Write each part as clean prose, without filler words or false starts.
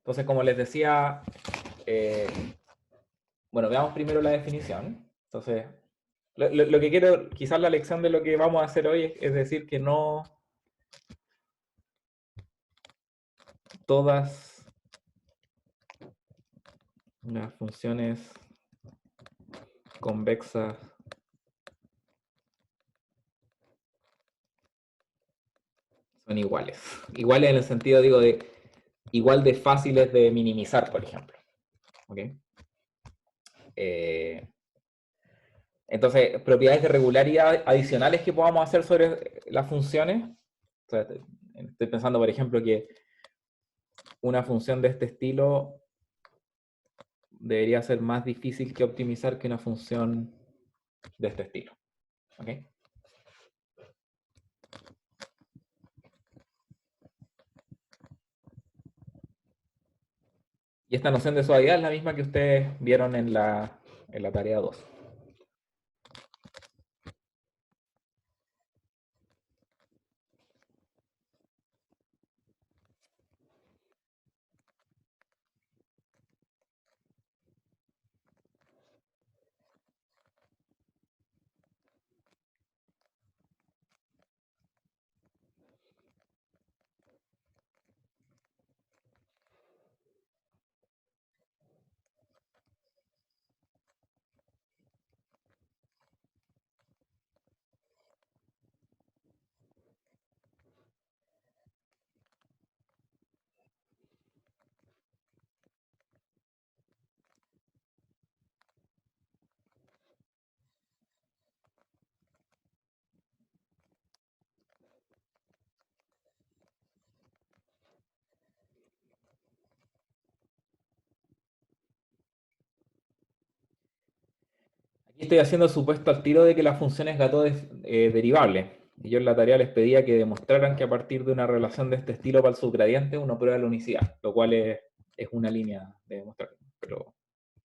Entonces, como les decía, bueno, veamos primero la definición. Entonces, lo que quiero, quizás la lección de lo que vamos a hacer hoy es decir que no todas las funciones convexas son iguales. Iguales en el sentido, digo, de igual de fáciles de minimizar, por ejemplo. ¿Okay? Entonces, propiedades de regularidad adicionales que podamos hacer sobre las funciones. O sea, estoy pensando, por ejemplo, que una función de este estilo debería ser más difícil que optimizar que una función de este estilo. ¿Okay? Y esta noción de suavidad es la misma que ustedes vieron en la tarea 2. Aquí estoy haciendo supuesto al tiro de que la función es gato derivable. Y yo en la tarea les pedía que demostraran que a partir de una relación de este estilo para el subgradiente uno prueba la unicidad, lo cual es una línea de demostrar. Pero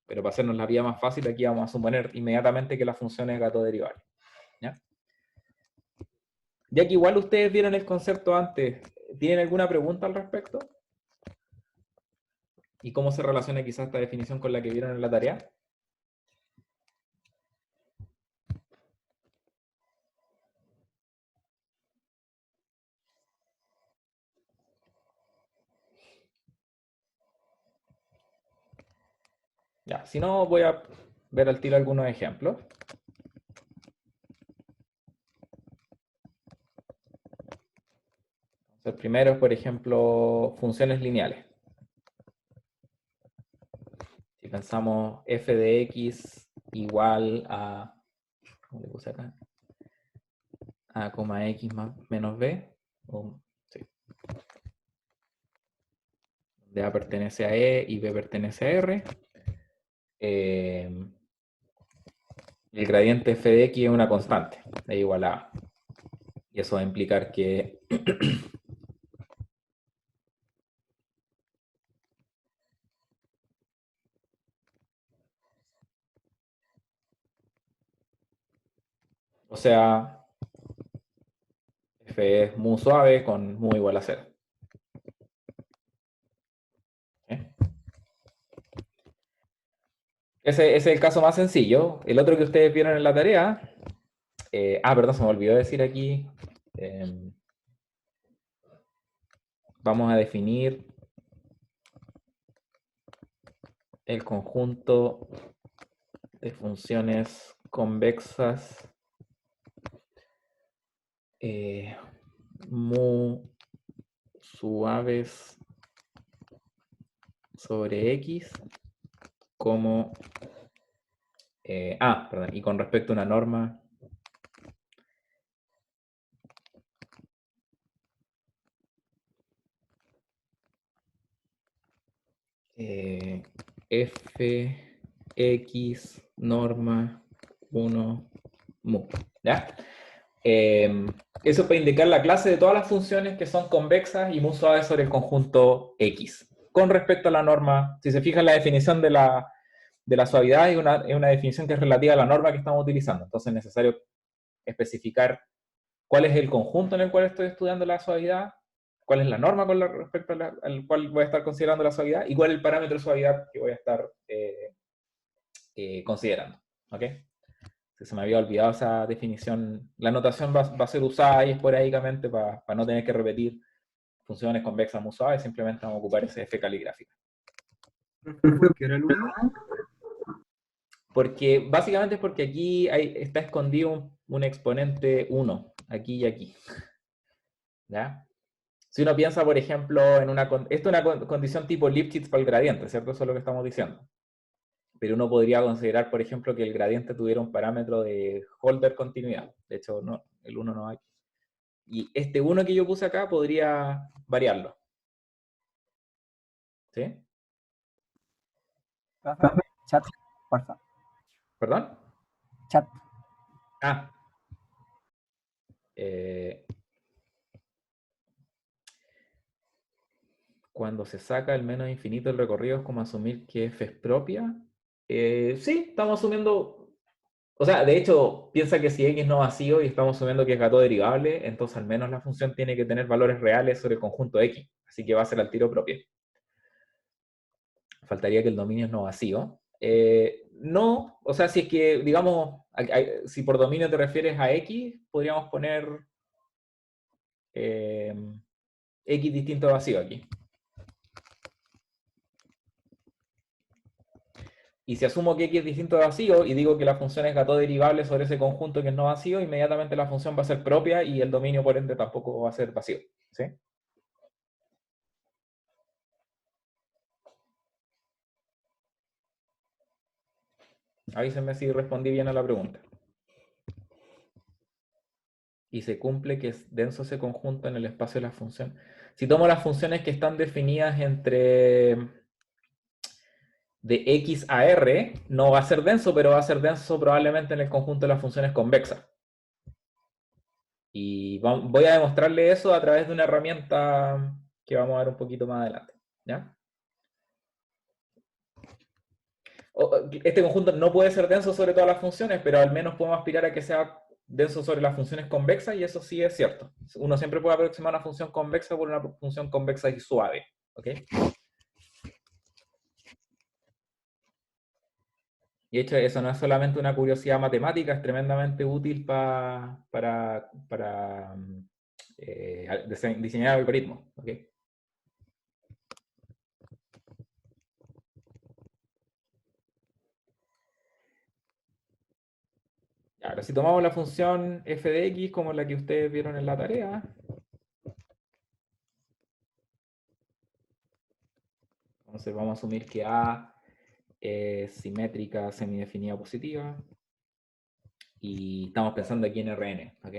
para hacernos la vida más fácil, aquí vamos a suponer inmediatamente que la función es gato derivable. ¿Ya? Ya que igual ustedes vieron el concepto antes, ¿tienen alguna pregunta al respecto? ¿Y cómo se relaciona quizás esta definición con la que vieron en la tarea? Ya, si no, voy a ver al tiro algunos ejemplos. El primero es, por ejemplo, funciones lineales. Si pensamos f de x igual a, ¿cómo le puse acá? A, x más menos b, sí. De a pertenece a e y b pertenece a r. El gradiente f de x es una constante, es igual a a. Y eso va a implicar que o sea, f es mu suave con mu igual a 0. ¿Eh? Ese es el caso más sencillo. El otro que ustedes vieron en la tarea, perdón, se me olvidó decir aquí, vamos a definir el conjunto de funciones convexas mu suaves sobre x como perdón, y con respecto a una norma fx norma 1 mu, ¿ya? Eso para indicar la clase de todas las funciones que son convexas y mu suaves sobre el conjunto x. Con respecto a la norma, si se fijan la definición de la suavidad es una definición que es relativa a la norma que estamos utilizando. Entonces es necesario especificar cuál es el conjunto en el cual estoy estudiando la suavidad cuál es la norma con respecto al cual voy a estar considerando la suavidad y cuál es el parámetro de suavidad que voy a estar considerando. ¿Ok? Se me había olvidado esa definición. La notación va a ser usada ahí esporádicamente para no tener que repetir funciones convexas muy suaves, simplemente vamos a ocupar ese F caligráfica. ¿Por qué era el 1? Porque básicamente es porque aquí está escondido un exponente 1, aquí y aquí. ¿Ya? Si uno piensa, por ejemplo, esto es una condición tipo Lipschitz para el gradiente, ¿cierto? Eso es lo que estamos diciendo. Pero uno podría considerar, por ejemplo, que el gradiente tuviera un parámetro de Holder continuidad. De hecho, no, el 1 no hay. Y este 1 que yo puse acá podría variarlo. ¿Sí? Chat, porfa. ¿Perdón? Chat. Ah. Cuando se saca el menos infinito del recorrido es como asumir que f es propia. Sí, estamos asumiendo. O sea, de hecho, piensa que si x no vacío y estamos asumiendo que es gato derivable, entonces al menos la función tiene que tener valores reales sobre el conjunto x. Así que va a ser al tiro propia. Faltaría que el dominio es no vacío. No, o sea, si es que, digamos, si por dominio te refieres a x, podríamos poner x distinto a vacío aquí. Y si asumo que x es distinto de vacío y digo que la función es gato derivable sobre ese conjunto que es no vacío, inmediatamente la función va a ser propia y el dominio por ende tampoco va a ser vacío. ¿Sí? Avísenme si respondí bien a la pregunta. Y se cumple que es denso ese conjunto en el espacio de la función. Si tomo las funciones que están definidas entre de x a r, no va a ser denso, pero va a ser denso probablemente en el conjunto de las funciones convexas. Y voy a demostrarle eso a través de una herramienta que vamos a ver un poquito más adelante. ¿Ya? Este conjunto no puede ser denso sobre todas las funciones, pero al menos podemos aspirar a que sea denso sobre las funciones convexas, y eso sí es cierto. Uno siempre puede aproximar una función convexa por una función convexa y suave. ¿Ok? Y de hecho, eso no es solamente una curiosidad matemática, es tremendamente útil para diseñar algoritmos. ¿Ok? Ahora, si tomamos la función f de x como la que ustedes vieron en la tarea, entonces vamos a asumir que A es simétrica semidefinida positiva y estamos pensando aquí en Rn, ¿ok?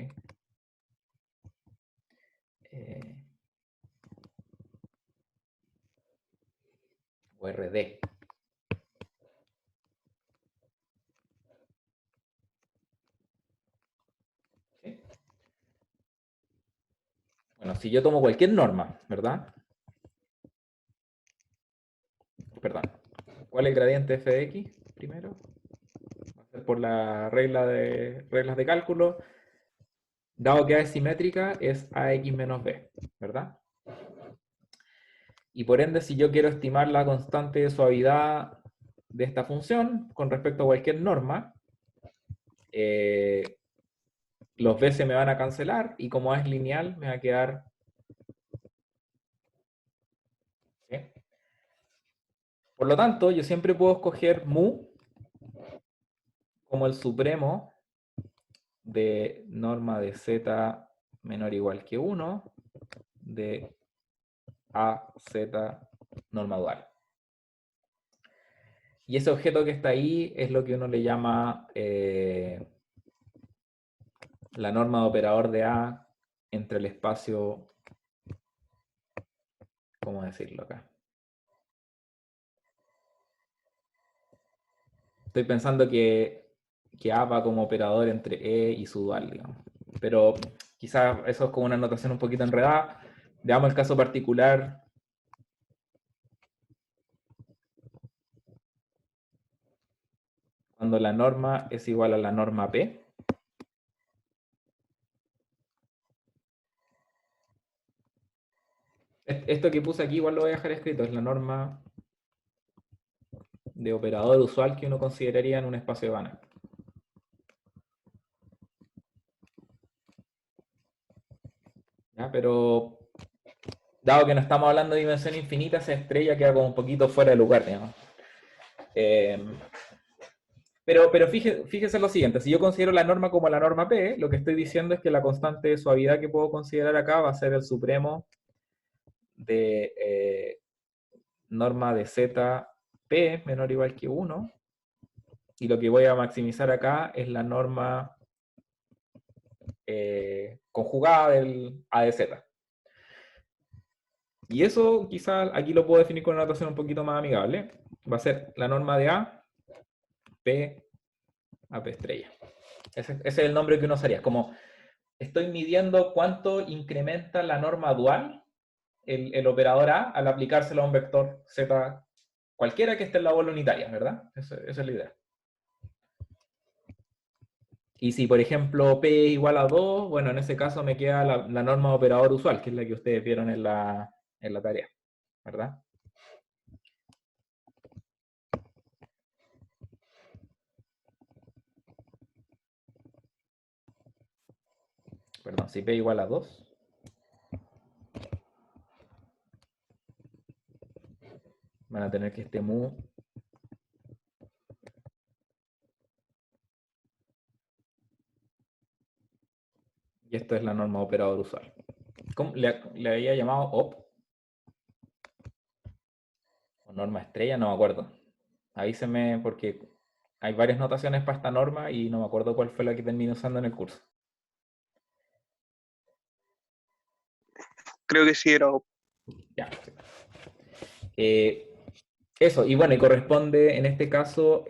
O Rd. ¿Sí? Bueno, si yo tomo cualquier norma, ¿verdad? Perdón. ¿Cuál es el gradiente f de x? Primero. Va a ser por la reglas de cálculo. Dado que A es simétrica, es ax menos b, ¿verdad? Y por ende, si yo quiero estimar la constante de suavidad de esta función con respecto a cualquier norma, los b se me van a cancelar y como es lineal, me va a quedar... ¿sí? Por lo tanto, yo siempre puedo escoger mu como el supremo de norma de z menor o igual que 1 de a z norma dual. Y ese objeto que está ahí es lo que uno le llama la norma de operador de A entre el espacio, ¿cómo decirlo acá? Estoy pensando que A va como operador entre E y su dual, digamos. Pero quizás eso es como una notación un poquito enredada. Veamos el caso particular. Cuando la norma es igual a la norma P. Esto que puse aquí igual lo voy a dejar escrito, es la norma de operador usual que uno consideraría en un espacio de Banach. ¿Ya? Pero dado que no estamos hablando de dimensión infinita, esa estrella queda como un poquito fuera de lugar, digamos. Pero fíjese lo siguiente, si yo considero la norma como la norma P, lo que estoy diciendo es que la constante de suavidad que puedo considerar acá va a ser el supremo de norma de Z P menor o igual que 1, y lo que voy a maximizar acá es la norma conjugada del A de Z. Y eso quizás aquí lo puedo definir con una notación un poquito más amigable. Va a ser la norma de A, P, a P estrella. Ese es el nombre que uno usaría. Es como estoy midiendo cuánto incrementa la norma dual, el operador A, al aplicárselo a un vector Z cualquiera que esté en la bola unitaria, ¿verdad? Esa es la idea. Y si, por ejemplo, P es igual a 2, bueno, en ese caso me queda la norma de operador usual, que es la que ustedes vieron en la tarea, ¿verdad? Perdón, si P igual a 2, van a tener que este mu y esto es la norma de operador usual. ¿Cómo le había llamado op? ¿O norma estrella? No me acuerdo. Avíseme porque hay varias notaciones para esta norma y no me acuerdo cuál fue la que terminé usando en el curso. Creo que sí era. Ya. Eso, y bueno, y corresponde en este caso,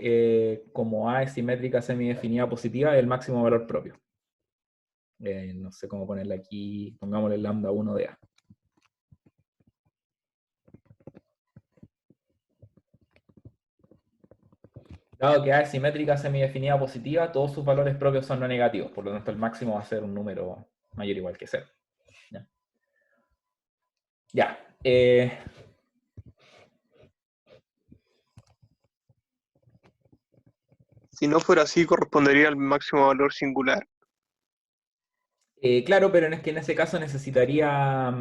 como A es simétrica semidefinida positiva, el máximo valor propio. No sé cómo ponerle aquí, pongámosle lambda 1 de A. Dado que A es simétrica semidefinida positiva, todos sus valores propios son no negativos, por lo tanto el máximo va a ser un número mayor o igual que 0. Ya. Si no fuera así, correspondería al máximo valor singular. Claro, pero es que en ese caso necesitaría...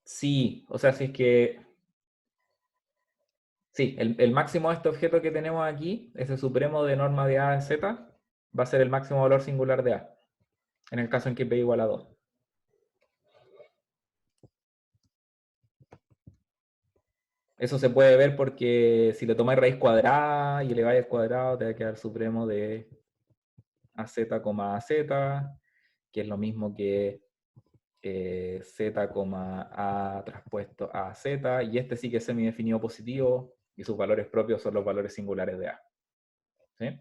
sí, o sea, si es que... Sí, el máximo de este objeto que tenemos aquí, ese supremo de norma de A en Z, va a ser el máximo valor singular de A, en el caso en que P igual a 2. Eso se puede ver porque si le tomáis raíz cuadrada y eleváis al cuadrado, te va a quedar supremo de AZ, AZ, que es lo mismo que Z, A traspuesto a Z, y este sí que es semidefinido positivo, y sus valores propios son los valores singulares de A. ¿Sí?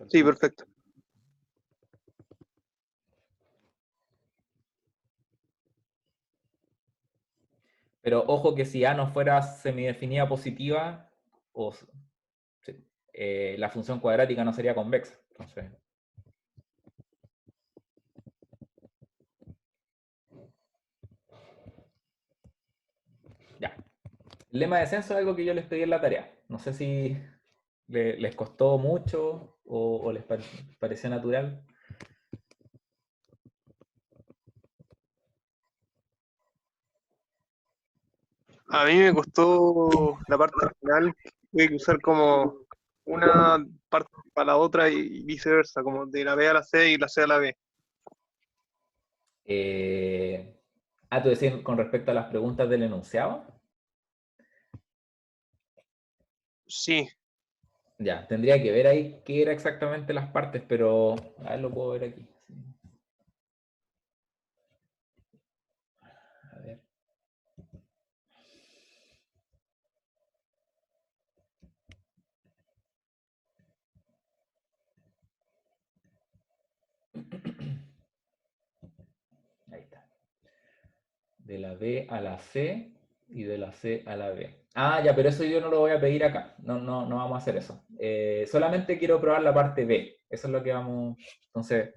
Sí, perfecto. Pero ojo que si A no fuera semidefinida positiva, la función cuadrática no sería convexa. Entonces, ya. El lema de descenso es algo que yo les pedí en la tarea. No sé si les costó mucho o les pareció natural. A mí me costó la parte final, tuve que usar como una parte para la otra y viceversa, como de la B a la C y la C a la B. Tú decías con respecto a las preguntas del enunciado. Sí, Ya, tendría que ver ahí qué era exactamente las partes, pero a ver, lo puedo ver aquí. A ver. Ahí está. De la B a la C y de la C a la B. Ah, ya, pero eso yo no lo voy a pedir acá. No vamos a hacer eso. Solamente quiero probar la parte B. Eso es lo que vamos... Entonces,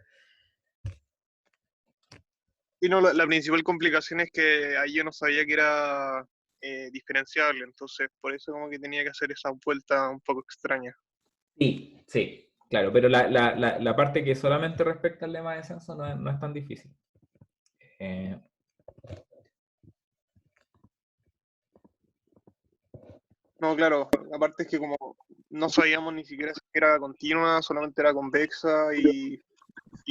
Y no, la principal complicación es que ahí yo no sabía que era diferenciable, entonces por eso como que tenía que hacer esa vuelta un poco extraña. Sí, sí, claro, pero la parte que solamente respecta al lema de descenso no es tan difícil. Eh, No, claro, aparte es que como no sabíamos ni siquiera si era continua, solamente era convexa y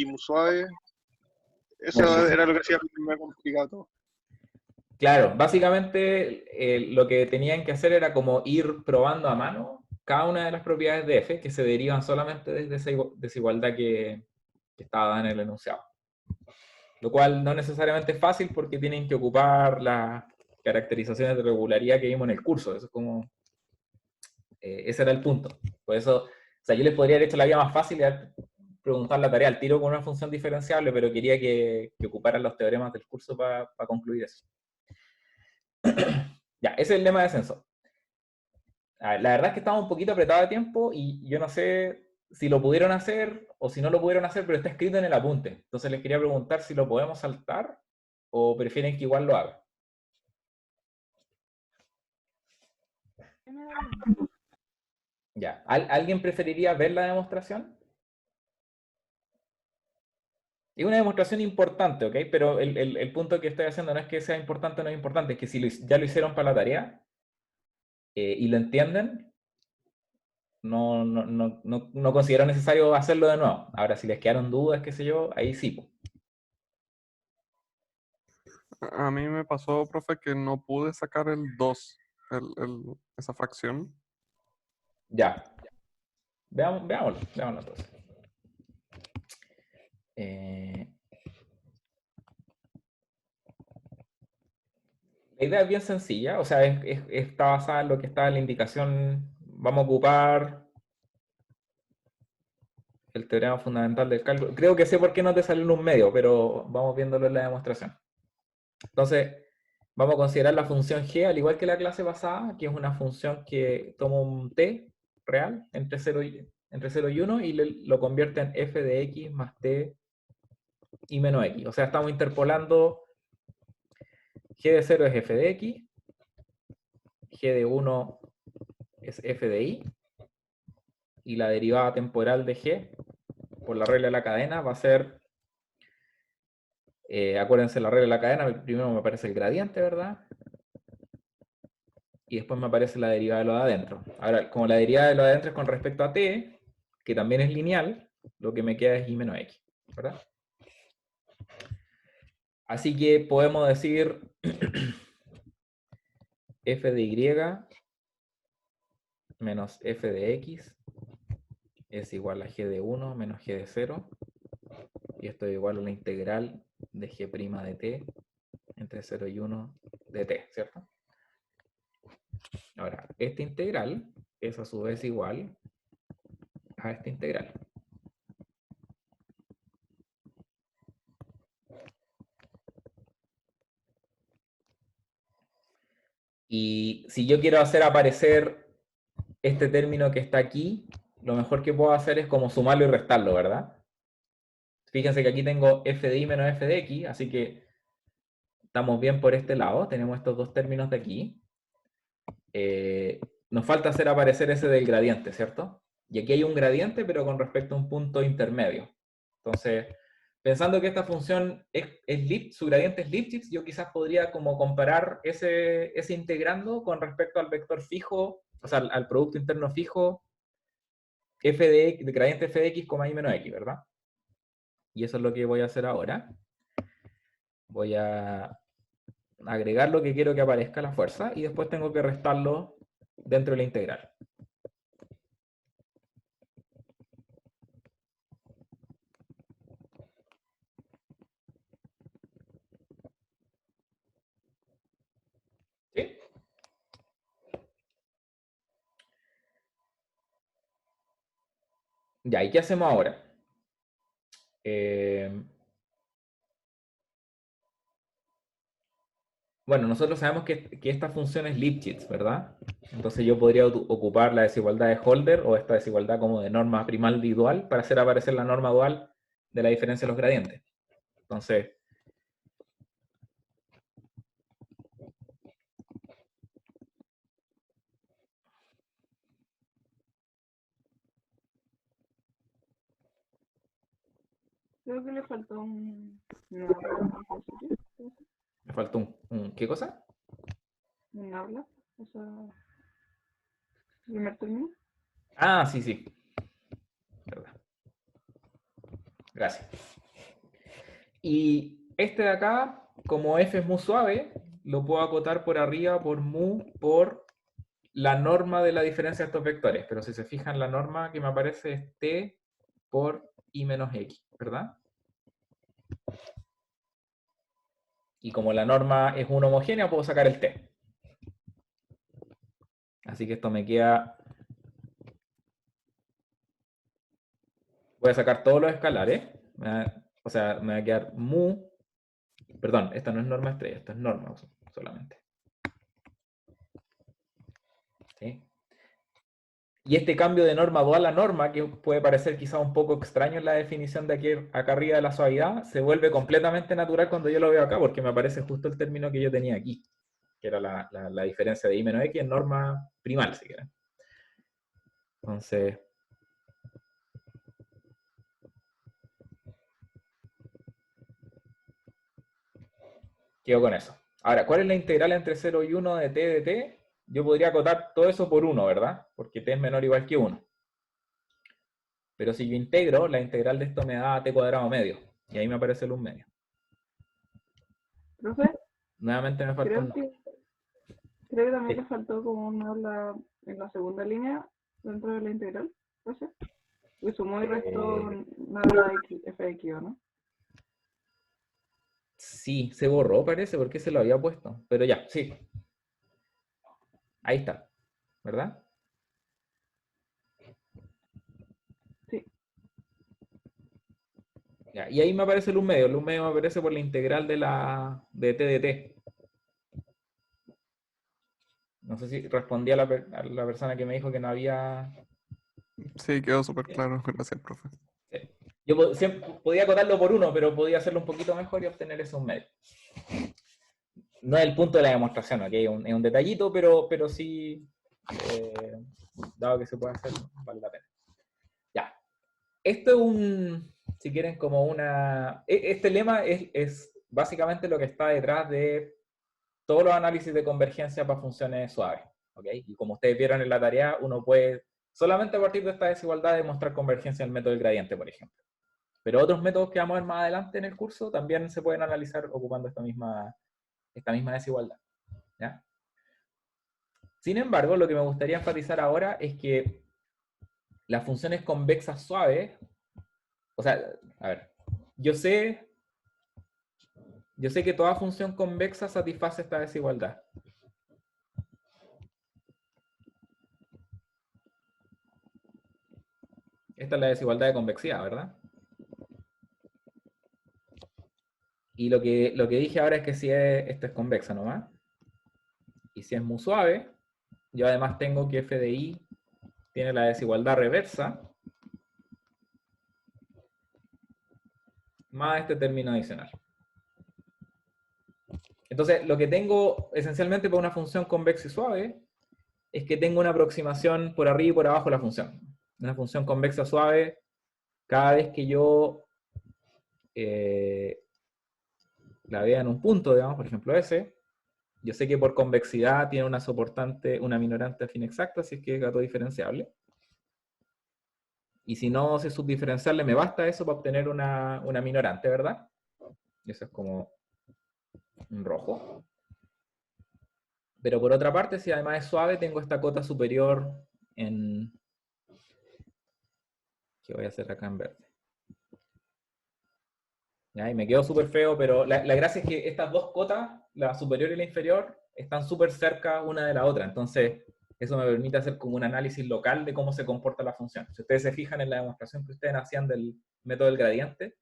muy suave, eso era lo que hacía más complicado todo. Claro, básicamente lo que tenían que hacer era como ir probando a mano cada una de las propiedades de f que se derivan solamente desde esa desigualdad que estaba en el enunciado. Lo cual no necesariamente es fácil porque tienen que ocupar las caracterizaciones de regularidad que vimos en el curso. Eso es como, ese era el punto. Por eso, o sea, yo les podría haber hecho la vida más fácil y preguntar la tarea al tiro con una función diferenciable, pero quería que ocuparan los teoremas del curso para concluir eso. Ya, ese es el lema de descenso. La verdad es que estamos un poquito apretados de tiempo y yo no sé si lo pudieron hacer o si no lo pudieron hacer, pero está escrito en el apunte. Entonces les quería preguntar si lo podemos saltar o prefieren que igual lo haga. Ya, ¿alguien preferiría ver la demostración? Es una demostración importante, ¿ok? Pero el punto que estoy haciendo no es que sea importante o no es importante, es que si ya lo hicieron para la tarea y lo entienden, no considero necesario hacerlo de nuevo. Ahora, si les quedaron dudas, qué sé yo, ahí sí. Po. A mí me pasó, profe, que no pude sacar el 2, esa fracción. Ya. Veámoslo entonces. La idea es bien sencilla, o sea, está basada en lo que está en la indicación. Vamos a ocupar el teorema fundamental del cálculo. Creo que sé por qué no te salió en un medio, pero vamos viéndolo en la demostración. Entonces, vamos a considerar la función g, al igual que la clase pasada, que es una función que toma un t real entre 0 y 1 y lo convierte en f de x más t y menos x. O sea, estamos interpolando g de 0 es f de x, g de 1 es f de y, y la derivada temporal de g por la regla de la cadena va a ser, acuérdense la regla de la cadena, primero me aparece el gradiente, ¿verdad? Y después me aparece la derivada de lo de adentro. Ahora, como la derivada de lo de adentro es con respecto a t, que también es lineal, lo que me queda es y menos x, ¿verdad? Así que podemos decir f de y menos f de x es igual a g de 1 menos g de 0, y esto es igual a la integral de g' de t entre 0 y 1 de t, ¿cierto? Ahora, esta integral es a su vez igual a esta integral. Y si yo quiero hacer aparecer este término que está aquí, lo mejor que puedo hacer es como sumarlo y restarlo, ¿verdad? Fíjense que aquí tengo f de y menos f de x, así que estamos bien por este lado, tenemos estos dos términos de aquí. Nos falta hacer aparecer ese del gradiente, ¿cierto? Y aquí hay un gradiente, pero con respecto a un punto intermedio. Entonces, pensando que esta función su gradiente es Lipschitz, yo quizás podría como comparar ese integrando con respecto al vector fijo, o sea, al producto interno fijo, de gradiente f de x, y menos x, ¿verdad? Y eso es lo que voy a hacer ahora. Voy a agregar lo que quiero que aparezca a la fuerza y después tengo que restarlo dentro de la integral. ¿Sí? Ya, ¿y qué hacemos ahora? Bueno, nosotros sabemos que esta función es Lipschitz, ¿verdad? Entonces yo podría ocupar la desigualdad de Holder o esta desigualdad como de norma primal dual para hacer aparecer la norma dual de la diferencia de los gradientes. Entonces, Creo que le faltó un... No, no sé, Me faltó ¿qué cosa? un habla. O sea, primer término. Ah, sí, sí. Verdad. Gracias. Y este de acá, como f es muy suave, lo puedo acotar por arriba por mu por la norma de la diferencia de estos vectores. Pero si se fijan, la norma que me aparece es t por i menos x, ¿verdad? Y como la norma es una homogénea, puedo sacar el t. Así que esto me queda... Voy a sacar todos los escalares. O sea, me va a quedar mu... Perdón, esta no es norma estrella, esto es norma solamente. ¿Sí? Y este cambio de norma dual a norma, que puede parecer quizá un poco extraño en la definición de aquí acá arriba de la suavidad, se vuelve completamente natural cuando yo lo veo acá, porque me aparece justo el término que yo tenía aquí, que era la diferencia de i menos x en norma primal, si quieren. Entonces... quedo con eso. Ahora, ¿cuál es la integral entre 0 y 1 de t de t? Yo podría acotar todo eso por 1, ¿verdad? Porque t es menor o igual que 1. Pero si yo integro, la integral de esto me da t cuadrado medio. Y ahí me aparece el 1 medio. Profe, Nuevamente me falta un... creo que también le faltó como un habla en la segunda línea dentro de la integral. ¿Profe? Y sumó y restó nada fx, ¿no? Sí, se borró, parece, porque se lo había puesto. Pero ya, sí. Ahí está. ¿Verdad? Sí. Ya, y ahí me aparece el 1 medio. El 1 medio me aparece por la integral de t de t. No sé si respondí a la persona que me dijo que no había... Sí, quedó súper claro. Gracias, profe. Yo siempre podía acotarlo por 1, pero podía hacerlo un poquito mejor y obtener eso 1 medio. No es el punto de la demostración, ¿ok? Es un detallito, pero sí, dado que se puede hacer, vale la pena. Ya. Esto es si quieren, como una... Este lema es básicamente lo que está detrás de todos los análisis de convergencia para funciones suaves, ¿ok? Y como ustedes vieron en la tarea, uno puede, solamente a partir de esta desigualdad, demostrar convergencia en el método del gradiente, por ejemplo. Pero otros métodos que vamos a ver más adelante en el curso también se pueden analizar ocupando esta misma desigualdad, ¿ya? Sin embargo, lo que me gustaría enfatizar ahora es que las funciones convexas suaves, o sea, a ver, yo sé que toda función convexa satisface esta desigualdad. Esta es la desigualdad de convexidad, ¿verdad? Y lo que dije ahora es que si esto es convexa nomás, y si es muy suave, yo además tengo que f de i tiene la desigualdad reversa, más este término adicional. Entonces, lo que tengo esencialmente para una función convexa y suave es que tengo una aproximación por arriba y por abajo de la función. Una función convexa suave, cada vez que yo la vea en un punto, digamos, por ejemplo ese, yo sé que por convexidad tiene una soportante, una minorante afín exacta, si es que es gato diferenciable. Y si no sé subdiferenciarle, me basta eso para obtener una minorante, ¿verdad? Y eso es como un rojo. Pero por otra parte, si además es suave, tengo esta cota superior en... ¿Qué voy a hacer acá en verde? ¿Ya? Y me quedó súper feo, pero la gracia es que estas dos cotas, la superior y la inferior, están súper cerca una de la otra. Entonces, eso me permite hacer como un análisis local de cómo se comporta la función. Si ustedes se fijan en la demostración que ustedes hacían del método del gradiente,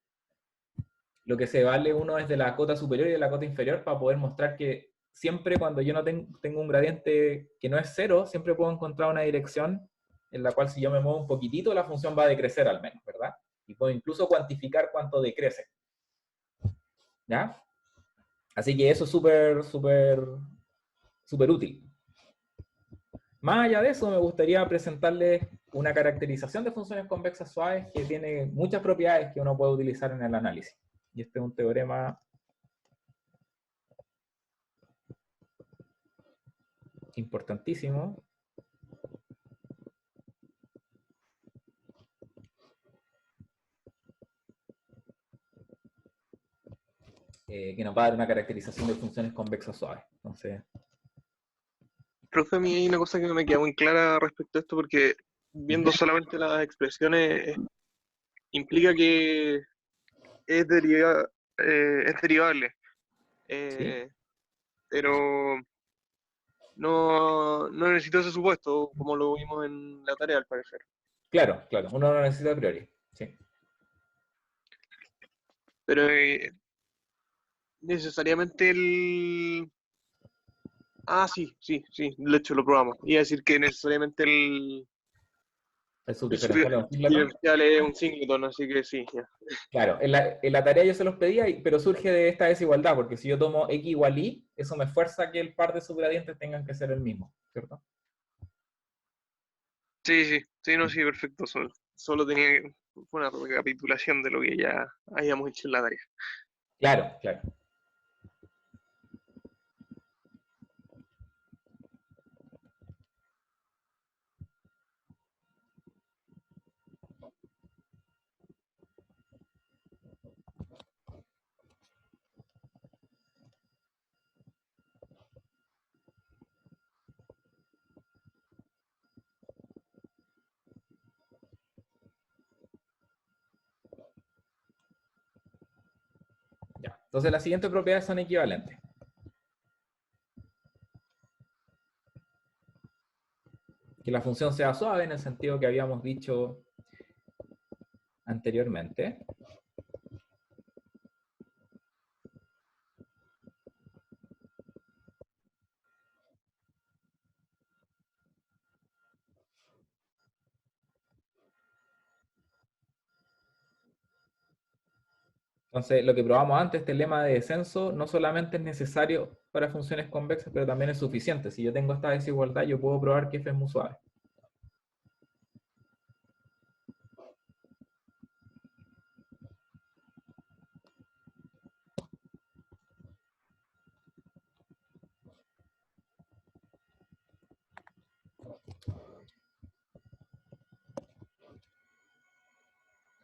lo que se vale uno es de la cota superior y de la cota inferior para poder mostrar que siempre cuando yo no tengo un gradiente que no es cero, siempre puedo encontrar una dirección en la cual si yo me muevo un poquitito, la función va a decrecer al menos, ¿verdad? Y puedo incluso cuantificar cuánto decrece. ¿Ya? Así que eso es súper útil. Más allá de eso, me gustaría presentarles una caracterización de funciones convexas suaves que tiene muchas propiedades que uno puede utilizar en el análisis. Y este es un teorema importantísimo. Que nos va a dar una caracterización de funciones convexas suaves. Entonces, Profe, a mí hay una cosa que no me queda muy clara respecto a esto, porque viendo solamente las expresiones implica que es, es derivable, ¿sí? pero no necesito ese supuesto, como lo vimos en la tarea al parecer. Claro, claro, uno no lo necesita a priori. Sí. Pero necesariamente el... Ah, sí, de hecho lo probamos. Iba a decir que necesariamente El el subdiferencial es un singleton. diferencial es un singleton, así que sí, ya. Claro, en la tarea yo se los pedía, pero surge de esta desigualdad, porque si yo tomo x igual y, eso me fuerza a que el par de subgradientes tengan que ser el mismo, ¿cierto? Sí, no, sí, perfecto. Solo tenía fue una recapitulación de lo que ya habíamos hecho en la tarea. Claro, claro. Ya. Entonces las siguientes propiedades son equivalentes. Que la función sea suave en el sentido que habíamos dicho anteriormente. Entonces, lo que probamos antes, este lema de descenso, no solamente es necesario para funciones convexas, pero también es suficiente. Si yo tengo esta desigualdad, yo puedo probar que f es muy suave.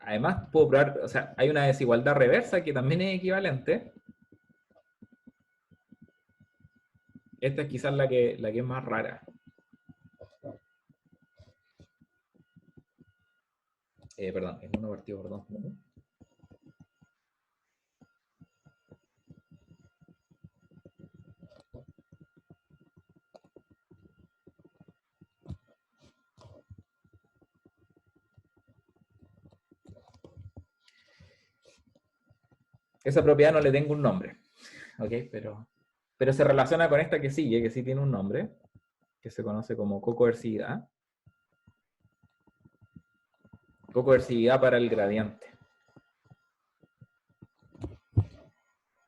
Además, puedo probar, o sea, hay una desigualdad reversa que también es equivalente. Esta es quizás la que es más rara. Perdón, es 1 partido por 2. Esa propiedad no le tengo un nombre, ¿ok? Pero se relaciona con esta que sigue, que sí tiene un nombre, que se conoce como cocoercividad. Cocoercividad para el gradiente.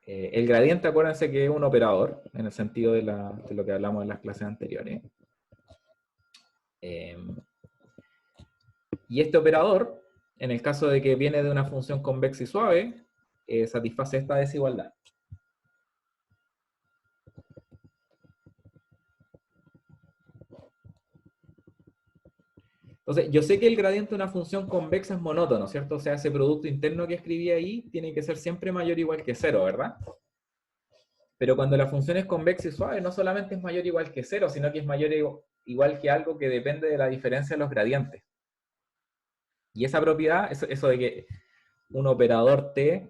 El gradiente, acuérdense que es un operador, en el sentido de lo que hablamos en las clases anteriores. Y este operador, en el caso de que viene de una función convexa y suave, satisface esta desigualdad. Entonces, yo sé que el gradiente de una función convexa es monótono, ¿cierto? O sea, ese producto interno que escribí ahí tiene que ser siempre mayor o igual que 0, ¿verdad? Pero cuando la función es convexa y suave, no solamente es mayor o igual que 0, sino que es mayor o igual que algo que depende de la diferencia de los gradientes. Y esa propiedad, eso de que un operador T,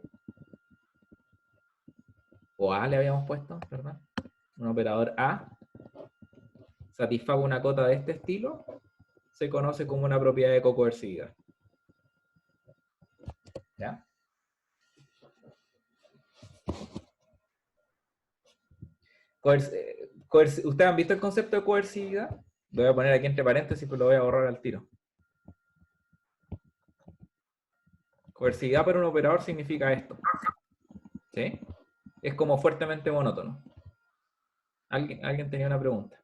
o A le habíamos puesto, ¿verdad? Un operador A, satisfaga una cota de este estilo, se conoce como una propiedad de cocoercividad. ¿Ya? ¿Ustedes han visto el concepto de coercividad? Lo voy a poner aquí entre paréntesis, pero lo voy a borrar al tiro. Coercividad para un operador significa esto. ¿Sí? Es como fuertemente monótono. ¿Alguien tenía una pregunta?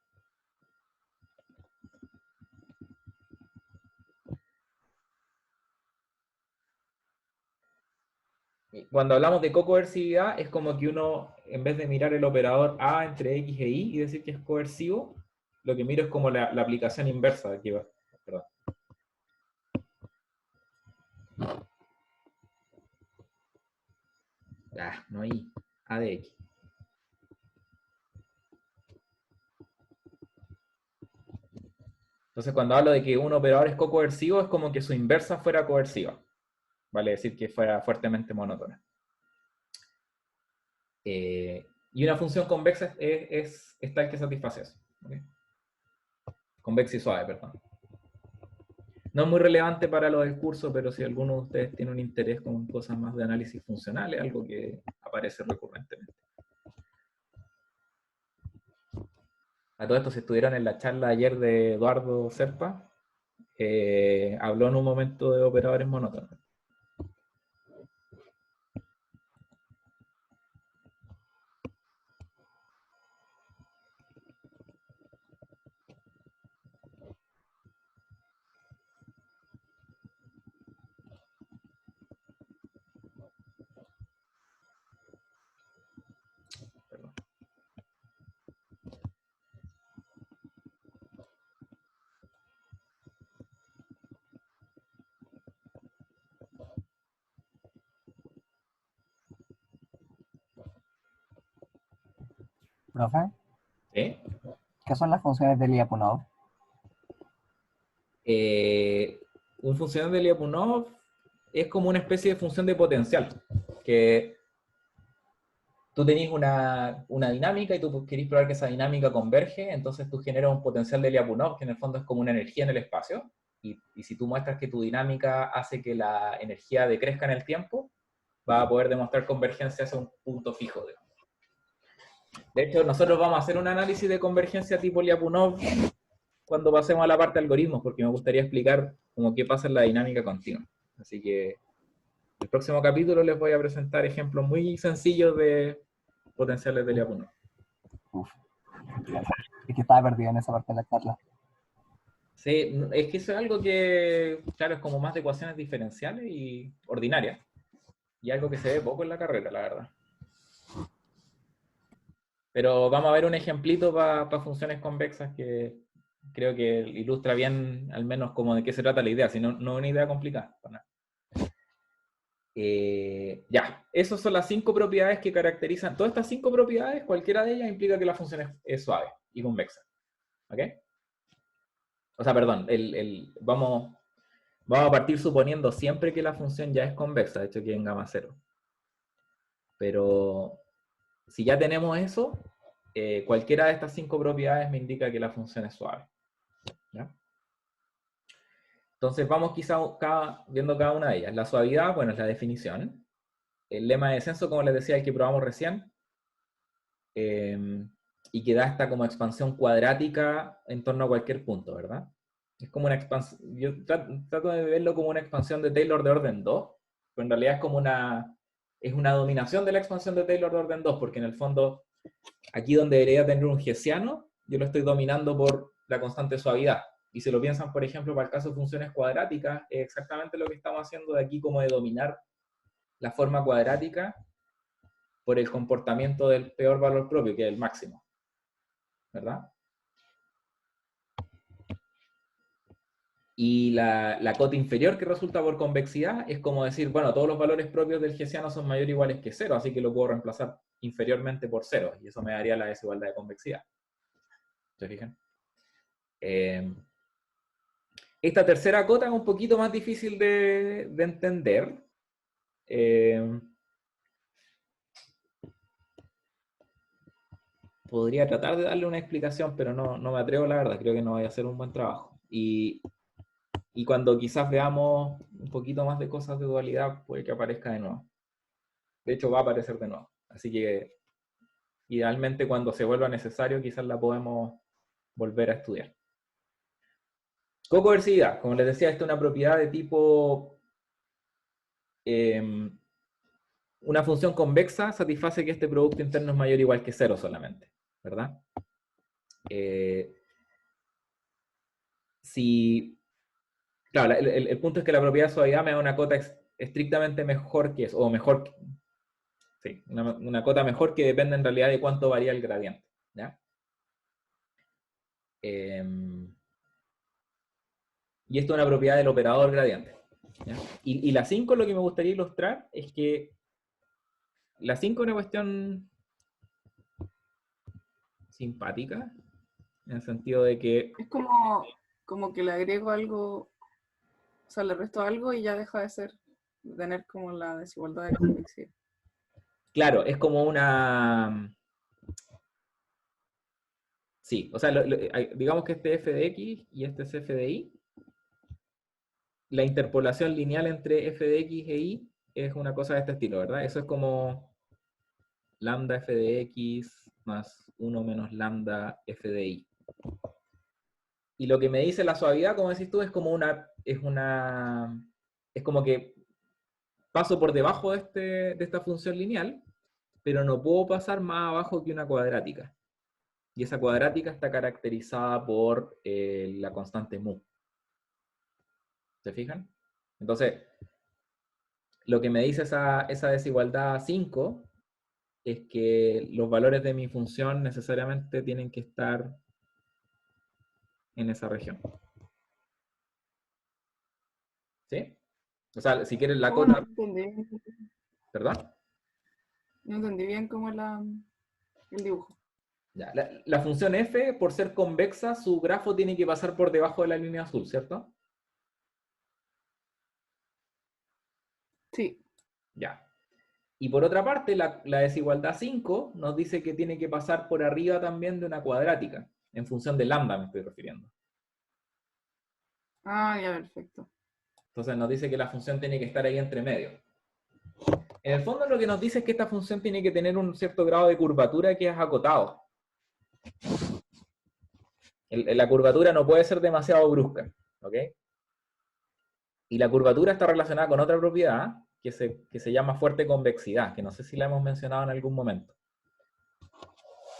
Cuando hablamos de cocoercividad, es como que uno, en vez de mirar el operador A entre X e Y y decir que es coercivo, lo que miro es como la aplicación inversa de aquí va. Perdón. No hay A de X. Entonces, cuando hablo de que un operador es cocoercivo, es como que su inversa fuera coerciva. Vale decir que fuera fuertemente monótona. Y una función convexa es tal que satisface eso. ¿Okay? Convexa y suave, perdón. No es muy relevante para lo del curso, pero si alguno de ustedes tiene un interés con cosas más de análisis funcional, es algo que aparece recurrentemente. A todo esto, si estuvieron en la charla ayer de Eduardo Serpa, habló en un momento de operadores monótonos. Perdón. Profe, ¿Sí? ¿qué son las funciones de Lyapunov? Un funcional de Lyapunov es como una especie de función de potencial, que tú tenés una dinámica y tú querés probar que esa dinámica converge, entonces tú generas un potencial de Lyapunov, que en el fondo es como una energía en el espacio, y si tú muestras que tu dinámica hace que la energía decrezca en el tiempo, vas a poder demostrar convergencia hacia un punto fijo. De hecho, nosotros vamos a hacer un análisis de convergencia tipo Lyapunov cuando pasemos a la parte de algoritmos, porque me gustaría explicar cómo qué pasa en la dinámica continua. Así que el próximo capítulo les voy a presentar ejemplos muy sencillos de potenciales de Lyapunov. Uf, es que estaba perdido en esa parte de la charla. Sí, es que eso es algo que, claro, es como más de ecuaciones diferenciales y ordinarias. Y algo que se ve poco en la carrera, la verdad. Pero vamos a ver un ejemplito para funciones convexas que creo que ilustra bien, al menos, como de qué se trata la idea, si no, no es una idea complicada. Ya, esas son las 5 propiedades que caracterizan. Todas estas 5 propiedades, cualquiera de ellas implica que la función es suave y convexa. ¿Ok? O sea, perdón, vamos a partir suponiendo siempre que la función ya es convexa, de hecho que en gamma 0. Pero si ya tenemos eso, cualquiera de estas 5 propiedades me indica que la función es suave. ¿Ya? Entonces vamos quizá viendo cada una de ellas. La suavidad, bueno, es la definición. El lema de descenso, como les decía, el que probamos recién, y que da esta como expansión cuadrática en torno a cualquier punto, ¿verdad? Es como una expansión, yo trato de verlo como una expansión de Taylor de orden 2, pero en realidad es como una dominación de la expansión de Taylor de orden 2, porque en el fondo, aquí donde debería tener un hessiano, yo lo estoy dominando por la constante suavidad. Y si lo piensan, por ejemplo, para el caso de funciones cuadráticas, es exactamente lo que estamos haciendo de aquí, como de dominar la forma cuadrática por el comportamiento del peor valor propio, que es el máximo. ¿Verdad? Y la cota inferior que resulta por convexidad es como decir, bueno, todos los valores propios del hessiano son mayores o iguales que 0, así que lo puedo reemplazar inferiormente por 0, y eso me daría la desigualdad de convexidad. ¿Se fijan? Esta tercera cota es un poquito más difícil de entender. Podría tratar de darle una explicación, pero no me atrevo, la verdad. Creo que no voy a hacer un buen trabajo. Y cuando quizás veamos un poquito más de cosas de dualidad, puede que aparezca de nuevo. De hecho, va a aparecer de nuevo. Así que, idealmente, cuando se vuelva necesario, quizás la podemos volver a estudiar. Cocoercividad. Como les decía, esta es una propiedad de tipo... una función convexa satisface que este producto interno es mayor o igual que 0 solamente, ¿verdad? Claro, el punto es que la propiedad de suavidad me da una cota estrictamente mejor que eso, o mejor, sí, una cota mejor que depende en realidad de cuánto varía el gradiente, ¿ya? Y esto es una propiedad del operador gradiente, ¿ya? Y la 5 lo que me gustaría ilustrar es que la 5 es una cuestión simpática, en el sentido de que, Es como que le agrego algo, o sea, le resto algo y ya deja de tener como la desigualdad de convexidad. claro, es como una... Sí, o sea, digamos que este f de x y este es f de y. La interpolación lineal entre f de x e y es una cosa de este estilo, ¿verdad? Eso es como lambda f de x más 1 menos lambda f de y. Y lo que me dice la suavidad, como decís tú, es como es como que paso por debajo de esta función lineal, pero no puedo pasar más abajo que una cuadrática. Y esa cuadrática está caracterizada por la constante mu. ¿Se fijan? Entonces, lo que me dice esa desigualdad 5 es que los valores de mi función necesariamente tienen que estar en esa región. ¿Sí? O sea, si quieres la ¿Cómo no cota, entendí bien? ¿verdad? No entendí bien cómo es el dibujo. Ya, la función f, por ser convexa, su grafo tiene que pasar por debajo de la línea azul, ¿cierto? Sí. Ya. Y por otra parte, la desigualdad 5 nos dice que tiene que pasar por arriba también de una cuadrática, en función de lambda me estoy refiriendo. Ah, ya, perfecto. Entonces nos dice que la función tiene que estar ahí entre medio. En el fondo lo que nos dice es que esta función tiene que tener un cierto grado de curvatura que es acotado. La curvatura no puede ser demasiado brusca, ¿ok? Y la curvatura está relacionada con otra propiedad que se llama fuerte convexidad, que no sé si la hemos mencionado en algún momento.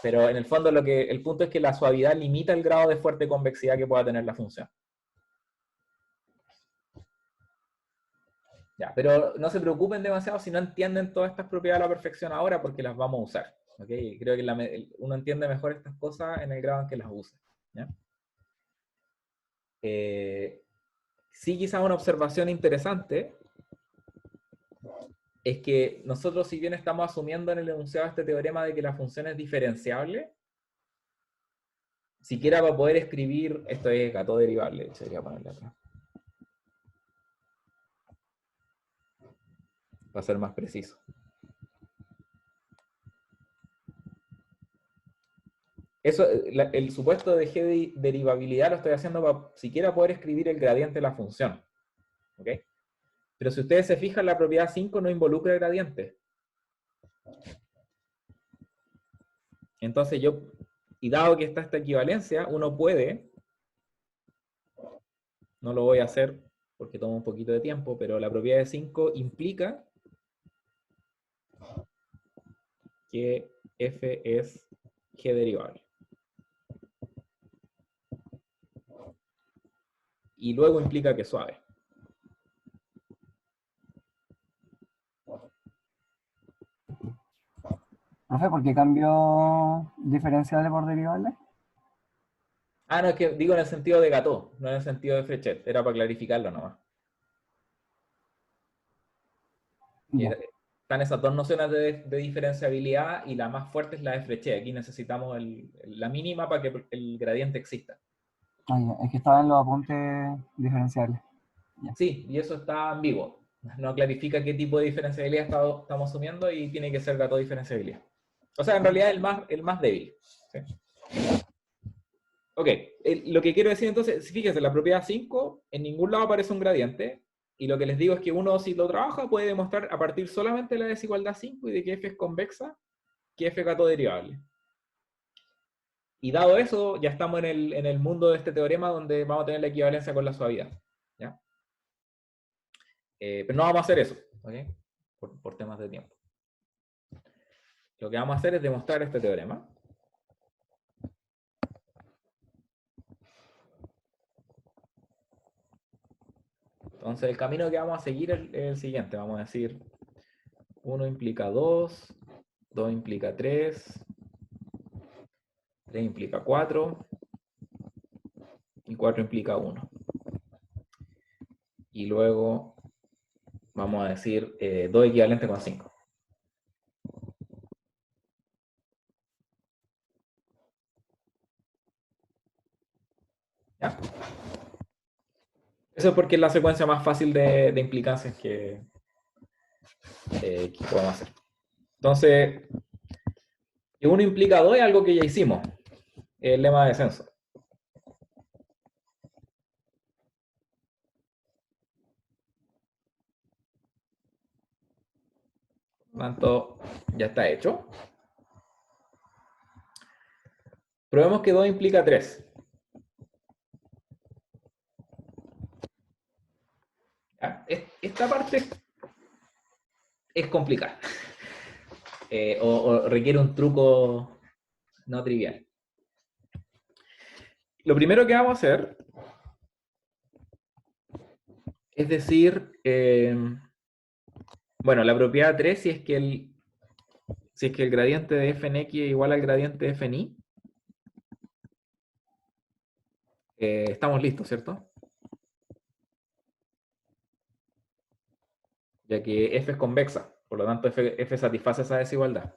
Pero en el fondo el punto es que la suavidad limita el grado de fuerte convexidad que pueda tener la función. Ya, pero no se preocupen demasiado si no entienden todas estas propiedades a la perfección ahora, porque las vamos a usar. ¿Okay? Creo que uno entiende mejor estas cosas en el grado en que las use. ¿Ya? Sí, quizás una observación interesante es que nosotros, si bien estamos asumiendo en el enunciado este teorema de que la función es diferenciable, siquiera para poder escribir, esto es gato derivable, debería ponerle acá, para ser más preciso. Eso, el supuesto de G de derivabilidad lo estoy haciendo para siquiera poder escribir el gradiente de la función. ¿Ok? Pero si ustedes se fijan, la propiedad 5 no involucra el gradiente. Entonces y dado que está esta equivalencia, uno puede, no lo voy a hacer porque toma un poquito de tiempo, pero la propiedad de 5 implica que f es G derivable. Y luego implica que es suave. Profe, ¿por qué cambió diferenciable por derivable? Ah, no, es que digo en el sentido de Gatot, no en el sentido de Frechet. Era para clarificarlo nomás. Ya. Están esas dos nociones de diferenciabilidad y la más fuerte es la de Frechet. Aquí necesitamos la mínima para que el gradiente exista. Ah, ya. Es que estaba en los apuntes diferenciables. Sí, y eso está ambiguo. No clarifica qué tipo de diferenciabilidad estamos asumiendo y tiene que ser Gatot diferenciabilidad. O sea, en realidad el más débil. ¿Sí? Ok, lo que quiero decir entonces, fíjense, la propiedad 5 en ningún lado aparece un gradiente, y lo que les digo es que uno, si lo trabaja, puede demostrar a partir solamente de la desigualdad 5 y de que f es convexa, que f es gato derivable. Y dado eso, ya estamos en el mundo de este teorema donde vamos a tener la equivalencia con la suavidad. ¿Ya? Pero no vamos a hacer eso, ¿okay? Por temas de tiempo. Lo que vamos a hacer es demostrar este teorema. Entonces el camino que vamos a seguir es el siguiente. Vamos a decir 1 implica 2, 2 implica 3, 3 implica 4 y 4 implica 1. Y luego vamos a decir 2 equivalente con 5. ¿Ya? Eso es porque es la secuencia más fácil de implicancias que podemos hacer. Entonces, que 1 implica 2 es algo que ya hicimos. El lema de descenso. Por lo tanto, ya está hecho. Probemos que 2 implica 3. ¿Ya? Esta parte es complicada. O requiere un truco no trivial. Lo primero que vamos a hacer es decir, bueno, la propiedad 3, si es que el gradiente de f en x es igual al gradiente de f en y, estamos listos, ¿cierto? Ya que f es convexa, por lo tanto f satisface esa desigualdad.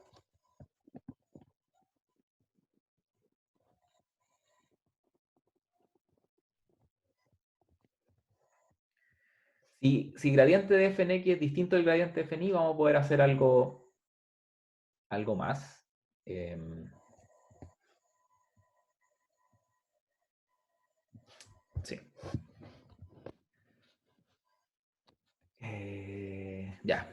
Si gradiente de f en x es distinto del gradiente de f en y, vamos a poder hacer algo más. Sí. Ya.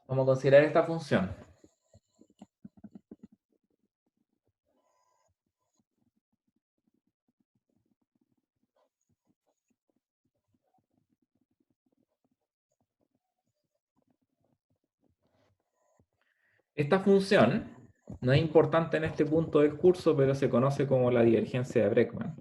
Vamos a considerar esta función. Esta función no es importante en este punto del curso, pero se conoce como la divergencia de Bregman.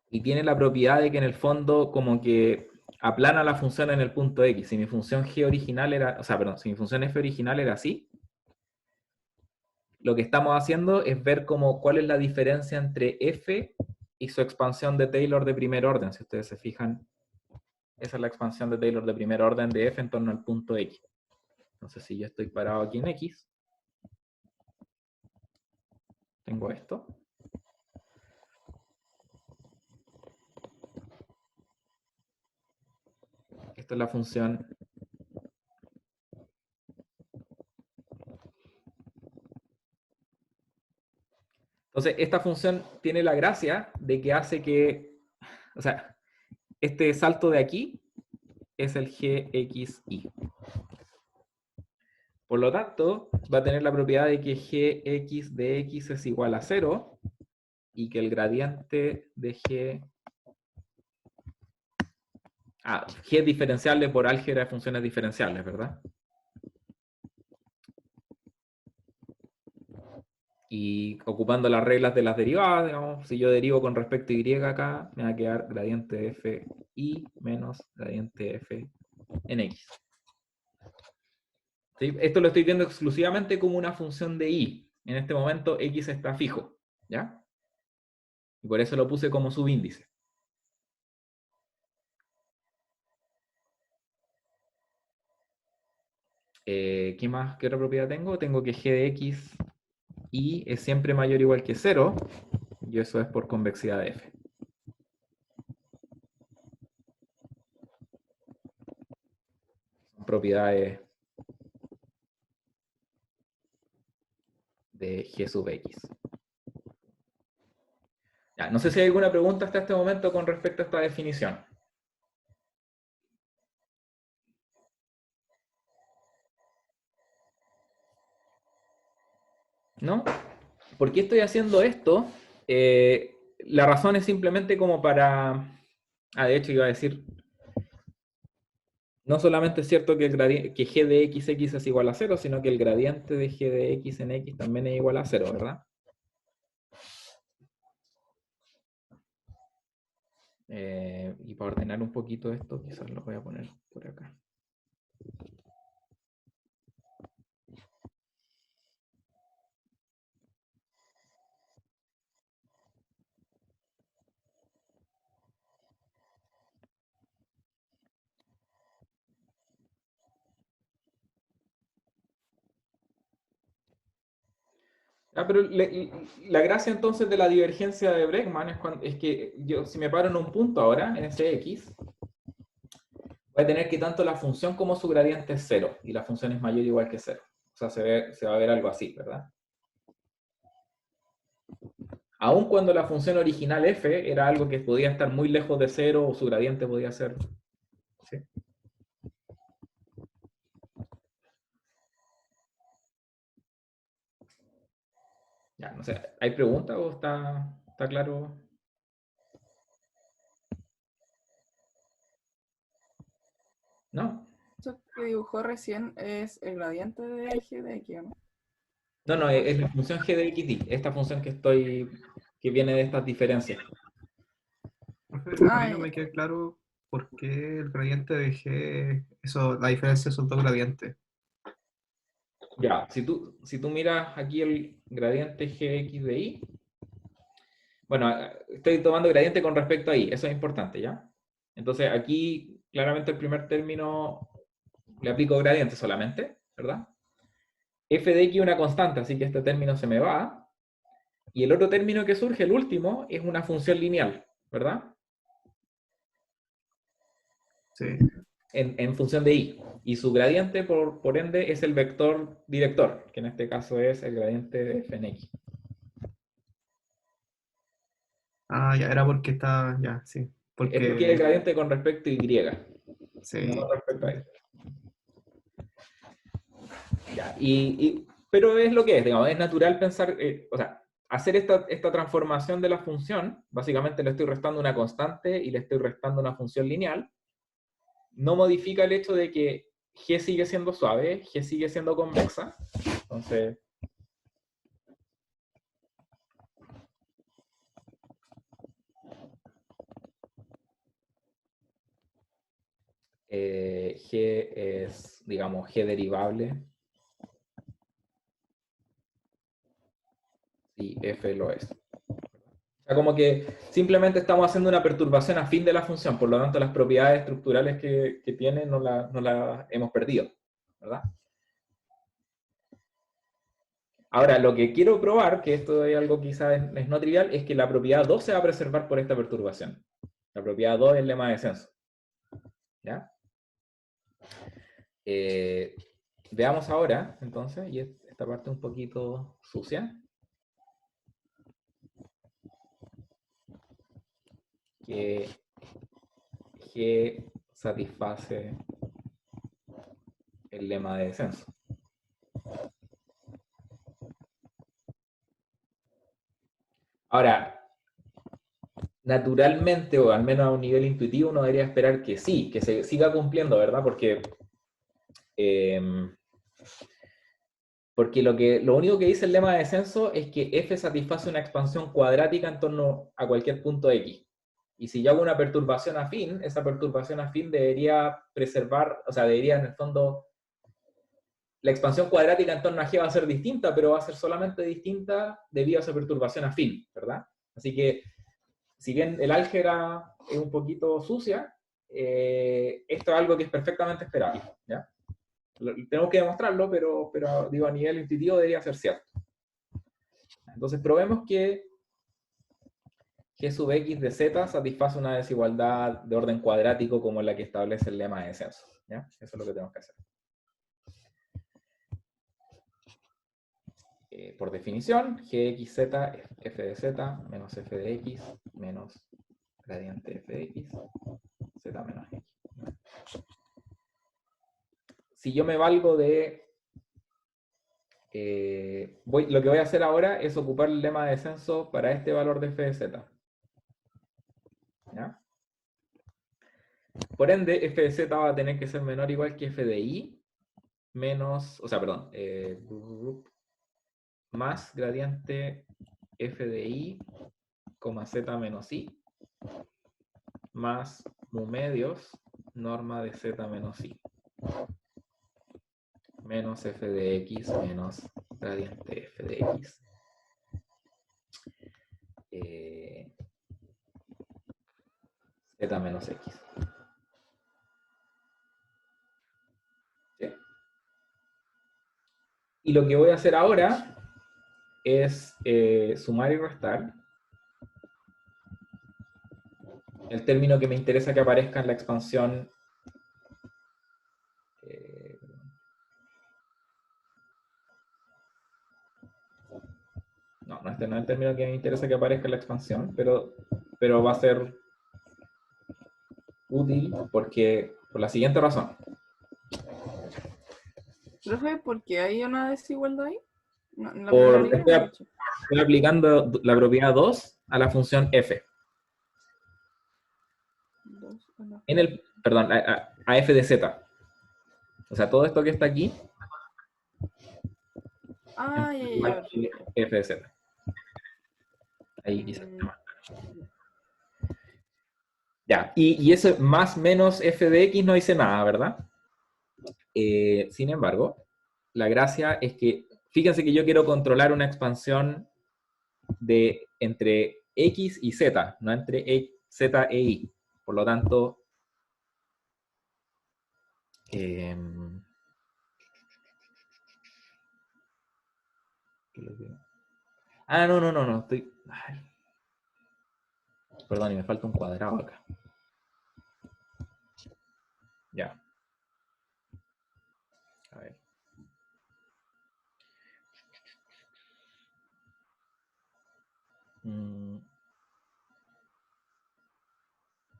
Y tiene la propiedad de que en el fondo como que aplana la función en el punto X. Si mi función g original era, o sea, perdón, si mi función f original era así, lo que estamos haciendo es ver cuál es la diferencia entre f y su expansión de Taylor de primer orden. Si ustedes se fijan, esa es la expansión de Taylor de primer orden de f en torno al punto X. Entonces, si yo estoy parado aquí en X, tengo esto. Esta es la función. Entonces, esta función tiene la gracia de que hace que, o sea, este salto de aquí es el gxy. Por lo tanto, va a tener la propiedad de que gx de x es igual a 0 y que el gradiente de g... g es diferenciable por álgebra de funciones diferenciables, ¿verdad? Y ocupando las reglas de las derivadas, digamos, si yo derivo con respecto a y acá, me va a quedar gradiente de f y menos gradiente de f en x. ¿Sí? Esto lo estoy viendo exclusivamente como una función de y. En este momento x está fijo, ¿ya? Y por eso lo puse como subíndice. ¿Qué más? ¿Qué otra propiedad tengo? Tengo que g de x y es siempre mayor o igual que 0, y eso es por convexidad de f. Son propiedades de g sub x. Ya, no sé si hay alguna pregunta hasta este momento con respecto a esta definición. ¿No? ¿Por qué estoy haciendo esto? La razón es simplemente como para... de hecho iba a decir, No solamente es cierto que, que g de x es igual a 0, sino que el gradiente de g de x en x también es igual a 0, ¿verdad? Y para ordenar un poquito esto, quizás lo voy a poner por acá. Pero la gracia entonces de la divergencia de Bregman es que yo, si me paro en un punto ahora, en ese x, voy a tener que tanto la función como su gradiente es 0, y la función es mayor o igual que 0. O sea, se va a ver algo así, ¿verdad? Aun cuando la función original f era algo que podía estar muy lejos de 0, o su gradiente podía ser... ¿sí? Ya, no sé, ¿hay preguntas o está claro? ¿No? Eso que dibujó recién es el gradiente de g de x, ¿no? No, es la función g de x, esta función que viene de estas diferencias. Profe, a mí no me queda claro por qué el gradiente de G, eso, la diferencia son dos gradientes. Ya, si tú miras aquí el gradiente gx de y, bueno, estoy tomando gradiente con respecto a y, eso es importante, ¿ya? Entonces aquí claramente el primer término le aplico gradiente solamente, ¿verdad? F de x es una constante, así que este término se me va. Y el otro término que surge, el último, es una función lineal, ¿verdad? Sí. En función de y. Y su gradiente, por ende, es el vector director, que en este caso es el gradiente de f en x. Ah, ya, era porque está, ya, sí. Es porque el Porque, gradiente con respecto a y, sí. no con respecto a x. Ya, pero es lo que es, digamos, es natural pensar, o sea, hacer esta transformación de la función, básicamente le estoy restando una constante y le estoy restando una función lineal, no modifica el hecho de que g sigue siendo suave, g sigue siendo convexa, entonces... G es, digamos, G derivable y F lo es. O sea, como que simplemente estamos haciendo una perturbación afín de la función, por lo tanto las propiedades estructurales que tiene no las hemos perdido, ¿verdad? Ahora, lo que quiero probar, que esto es algo quizás es no trivial, es que la propiedad 2 se va a preservar por esta perturbación. La propiedad 2 es el lema de descenso. ¿Ya? Veamos ahora, entonces, y esta parte un poquito sucia, que G satisface el lema de descenso. Ahora, naturalmente, o al menos a un nivel intuitivo, uno debería esperar que sí, que se siga cumpliendo, ¿verdad? Porque lo único que dice el lema de descenso es que f satisface una expansión cuadrática en torno a cualquier punto x. Y si yo hago una perturbación afín, esa perturbación afín debería preservar, o sea, debería en el fondo, la expansión cuadrática en torno a g va a ser distinta, pero va a ser solamente distinta debido a esa perturbación afín, ¿verdad? Así que, si bien el álgebra es un poquito sucia, esto es algo que es perfectamente esperable, ¿ya? Tenemos que demostrarlo, pero digo, a nivel intuitivo debería ser cierto. Entonces probemos que g sub x de z satisface una desigualdad de orden cuadrático como la que establece el lema de descenso, ¿ya? Eso es lo que tenemos que hacer. Por definición, gxz es f de z menos f de x menos gradiente f de x, z menos x. Si yo me valgo de... lo que voy a hacer ahora es ocupar el lema de descenso para este valor de f de z. ¿Ya? Por ende, f de z va a tener que ser menor o igual que f de i menos, o sea, perdón, más gradiente f de i, z menos i, más mu medios, norma de z menos i, menos f de x menos gradiente f de x. Z menos x. ¿Sí? Y lo que voy a hacer ahora es sumar y restar el término que me interesa que aparezca en la expansión. No, este no es el término que me interesa que aparezca en la expansión, pero va a ser útil porque, por la siguiente razón. Profe, ¿por qué hay una desigualdad ahí? No, en la Por- primera línea, de hecho. Estoy aplicando la propiedad 2 a la función f. Perdón, a f de z. O sea, todo esto que está aquí, Ah, ya, igual ya. que f de z. Ahí quizás. Ya, y eso más menos f de x no dice nada, ¿verdad? Sin embargo, la gracia es que, fíjense que yo quiero controlar una expansión de entre x y z, no entre z e y. Por lo tanto, no, estoy... Ay. Perdón, y me falta un cuadrado acá. Ya. A ver.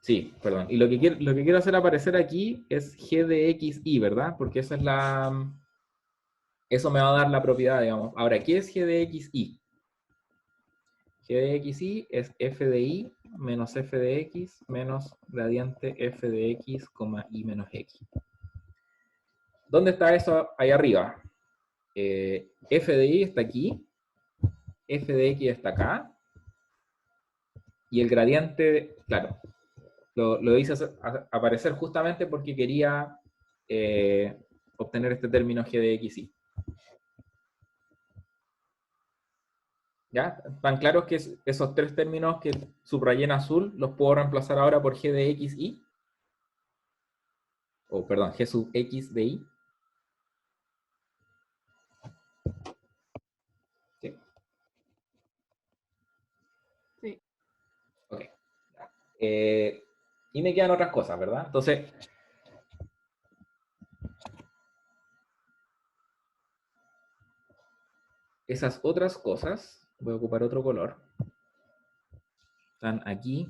Sí, perdón. Y lo que quiero hacer aparecer aquí es g de x y, ¿verdad? Porque esa es la... Eso me va a dar la propiedad, digamos. Ahora, ¿qué es g de x y? G de x y es f de y menos f de x menos gradiente f de x, y menos x. ¿Dónde está eso ahí arriba? F de y está aquí, f de x está acá, y el gradiente, claro, lo hice aparecer justamente porque quería obtener este término g de x y. ¿Ya? ¿Tan claros que esos tres términos que subrayé en azul los puedo reemplazar ahora por g de x y? O perdón, g sub x de y. ¿Sí? Sí. Ok. Y me quedan otras cosas, ¿verdad? Entonces, esas otras cosas, voy a ocupar otro color. Están aquí.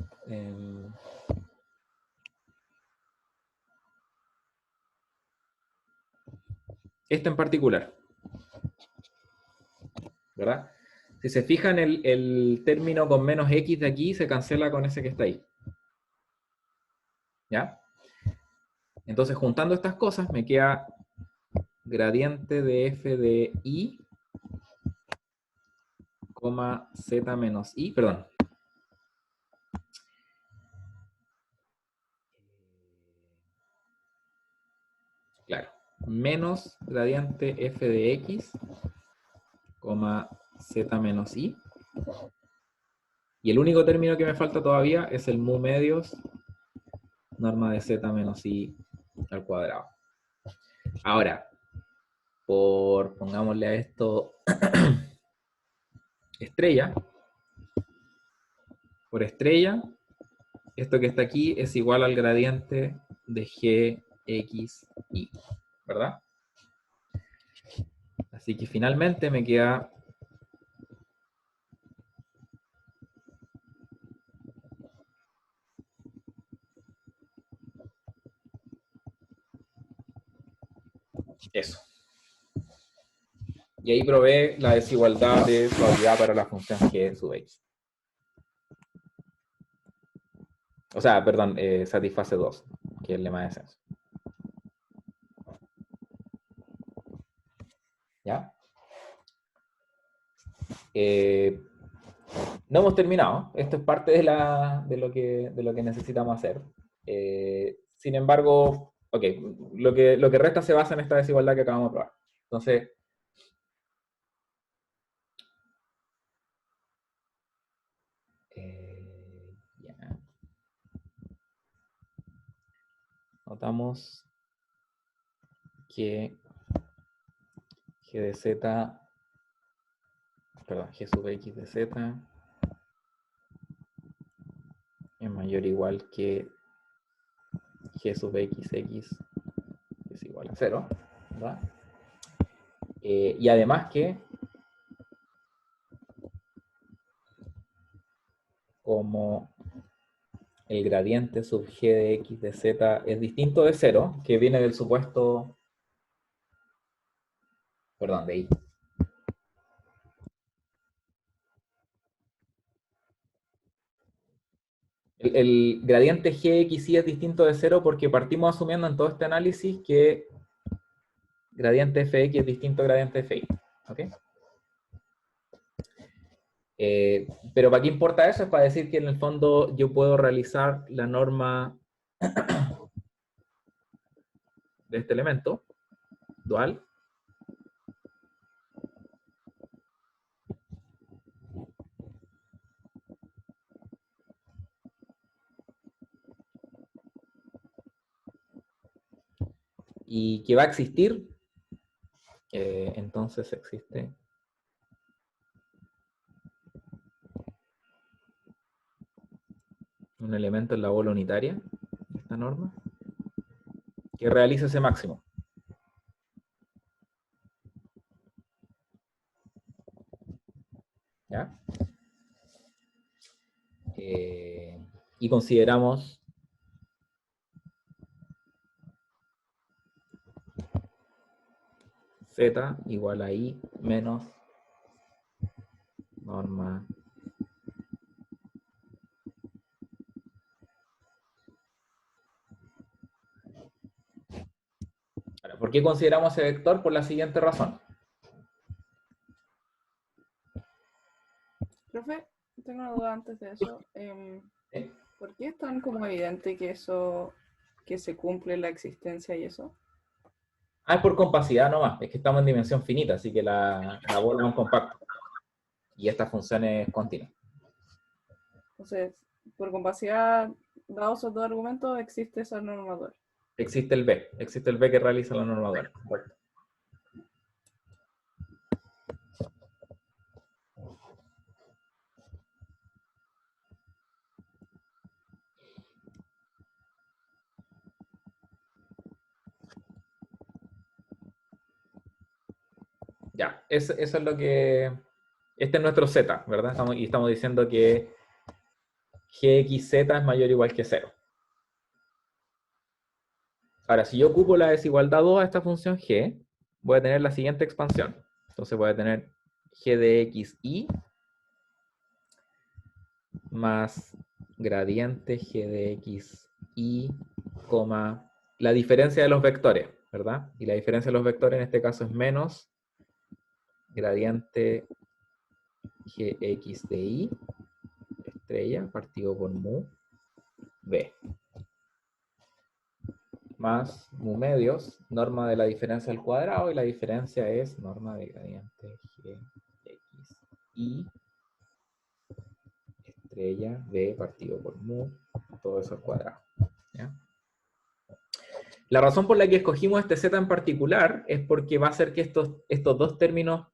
Este en particular. ¿Verdad? Si se fijan, el término con menos x de aquí se cancela con ese que está ahí. ¿Ya? Entonces, juntando estas cosas, me queda gradiente de f de y, z menos y, perdón. Claro, menos gradiente f de x, z menos y. Y el único término que me falta todavía es el mu medios, norma de z menos i al cuadrado. Ahora, pongámosle a esto estrella, por estrella, esto que está aquí es igual al gradiente de g, x, y, ¿verdad? Así que finalmente me queda eso. Y ahí probé la desigualdad de suavidad para la función g sub x. O sea, perdón, satisface 2. que es el lema de descenso. ¿Ya? No hemos terminado. Esto es parte de lo que necesitamos hacer. Sin embargo, ok, lo que resta se basa en esta desigualdad que acabamos de probar. Entonces, ya. Notamos que G de Z, perdón, G sub X de Z es mayor o igual que G sub X es igual a 0, ¿verdad? Y además que como el gradiente sub G de X de Z es distinto de 0, que viene del supuesto, perdón, de I. El gradiente GXY es distinto de 0 porque partimos asumiendo en todo este análisis que gradiente FX es distinto a gradiente FY. ¿Ok? Pero ¿para qué importa eso? Es para decir que en el fondo yo puedo realizar la norma de este elemento dual y que va a existir, entonces existe un elemento en la bola unitaria de esta norma que realiza ese máximo. ¿Ya? Y consideramos Z igual a I menos norma . Ahora, ¿por qué consideramos ese vector? Por la siguiente razón. Profe, tengo una duda antes de eso. ¿Por qué es tan como evidente que eso, que se cumple la existencia y eso? Ah, es por compacidad nomás, es que estamos en dimensión finita, así que la bola es un compacto. Y esta función es continua. Entonces, por compacidad, dados esos dos argumentos, existe esa norma dual. Existe el B que realiza la norma dual. Correcto. Ya, eso es lo que... Este es nuestro Z, ¿verdad? Y estamos diciendo que GXZ es mayor o igual que 0. Ahora, si yo ocupo la desigualdad 2 a esta función G, voy a tener la siguiente expansión. Entonces voy a tener G de XY más gradiente G de XY, la diferencia de los vectores, ¿verdad? Y la diferencia de los vectores en este caso es menos gradiente Gx de Y, estrella, partido por mu, B. Más mu medios, norma de la diferencia al cuadrado, y la diferencia es norma de gradiente Gx Y, estrella, B, partido por mu, todo eso al cuadrado. ¿Ya? La razón por la que escogimos este Z en particular es porque va a hacer que estos dos términos,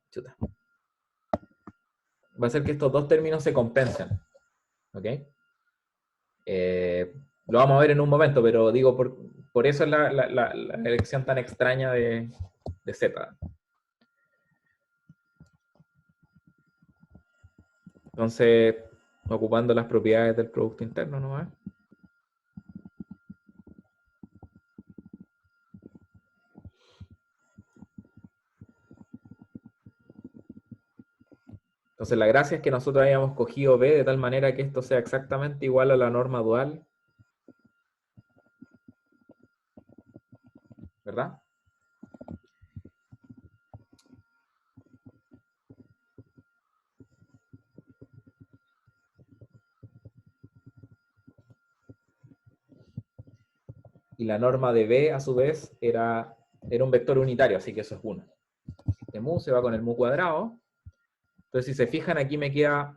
va a hacer que estos dos términos se compensen. ¿Ok? Lo vamos a ver en un momento, pero digo, por eso es la elección tan extraña de Z. Entonces, ocupando las propiedades del producto interno nomás. Entonces la gracia es que nosotros hayamos cogido B de tal manera que esto sea exactamente igual a la norma dual ¿verdad? Y la norma de B, a su vez, era un vector unitario, así que eso es 1. Este mu se va con el mu cuadrado. Entonces, si se fijan, aquí me queda...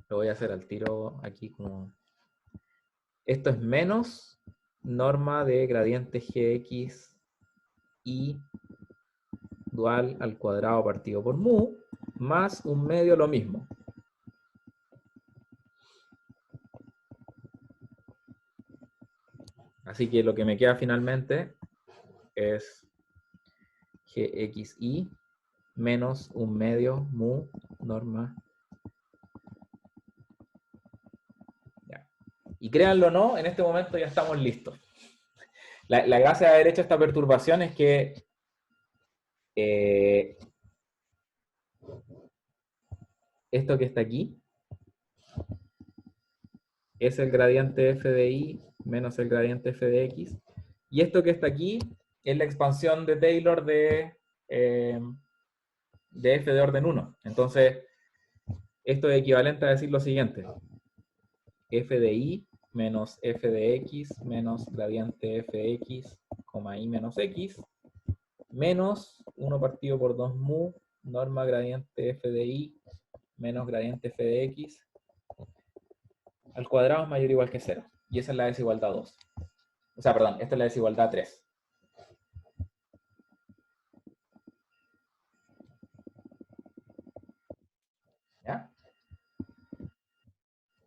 Lo voy a hacer al tiro aquí como... Esto es menos norma de gradiente gx y dual al cuadrado partido por mu, más un medio lo mismo. Así que lo que me queda finalmente es gxi menos un medio mu norma. Ya. Y créanlo o no, en este momento ya estamos listos. La gracia de haber hecho esta perturbación es que esto que está aquí es el gradiente f de y menos el gradiente f de x. Y esto que está aquí es la expansión de Taylor de f de orden 1. Entonces, esto es equivalente a decir lo siguiente. F de y menos f de x menos gradiente f de x, y menos x, menos 1 partido por 2 mu, norma gradiente f de y menos gradiente f de x, al cuadrado es mayor o igual que 0. Y esa es la desigualdad 2. O sea, perdón, esta es la desigualdad 3. ¿Ya?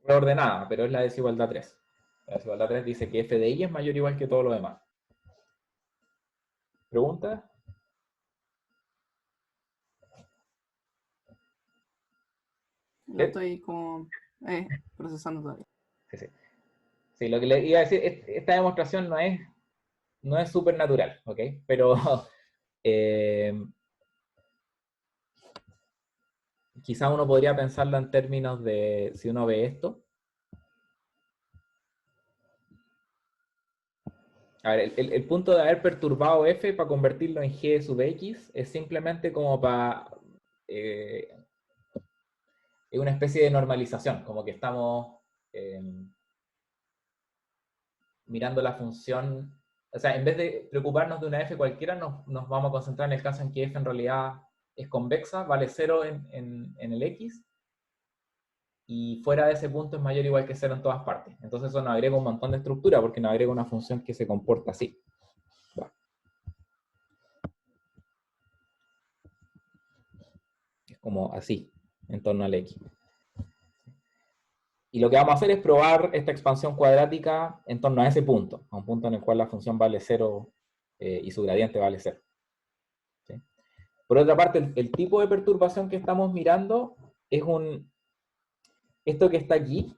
Reordenada, pero es la desigualdad 3. La desigualdad 3 dice que f de y es mayor o igual que todo lo demás. ¿Pregunta? Lo estoy como procesando todavía. Sí, sí. Sí, lo que le iba a decir, esta demostración no es súper natural, ¿ok? Pero quizá uno podría pensarlo en términos de, si uno ve esto. A ver, el punto de haber perturbado f para convertirlo en g sub x es simplemente como para... es una especie de normalización, como que estamos mirando la función... O sea, en vez de preocuparnos de una f cualquiera, nos vamos a concentrar en el caso en que f en realidad es convexa, vale 0 en el x, y fuera de ese punto es mayor o igual que 0 en todas partes. Entonces eso nos agrega un montón de estructura, porque nos agrega una función que se comporta así. Va. Es como así, en torno al x. Y lo que vamos a hacer es probar esta expansión cuadrática en torno a ese punto, a un punto en el cual la función vale 0 y su gradiente vale 0. ¿Sí? Por otra parte, el tipo de perturbación que estamos mirando es esto que está aquí,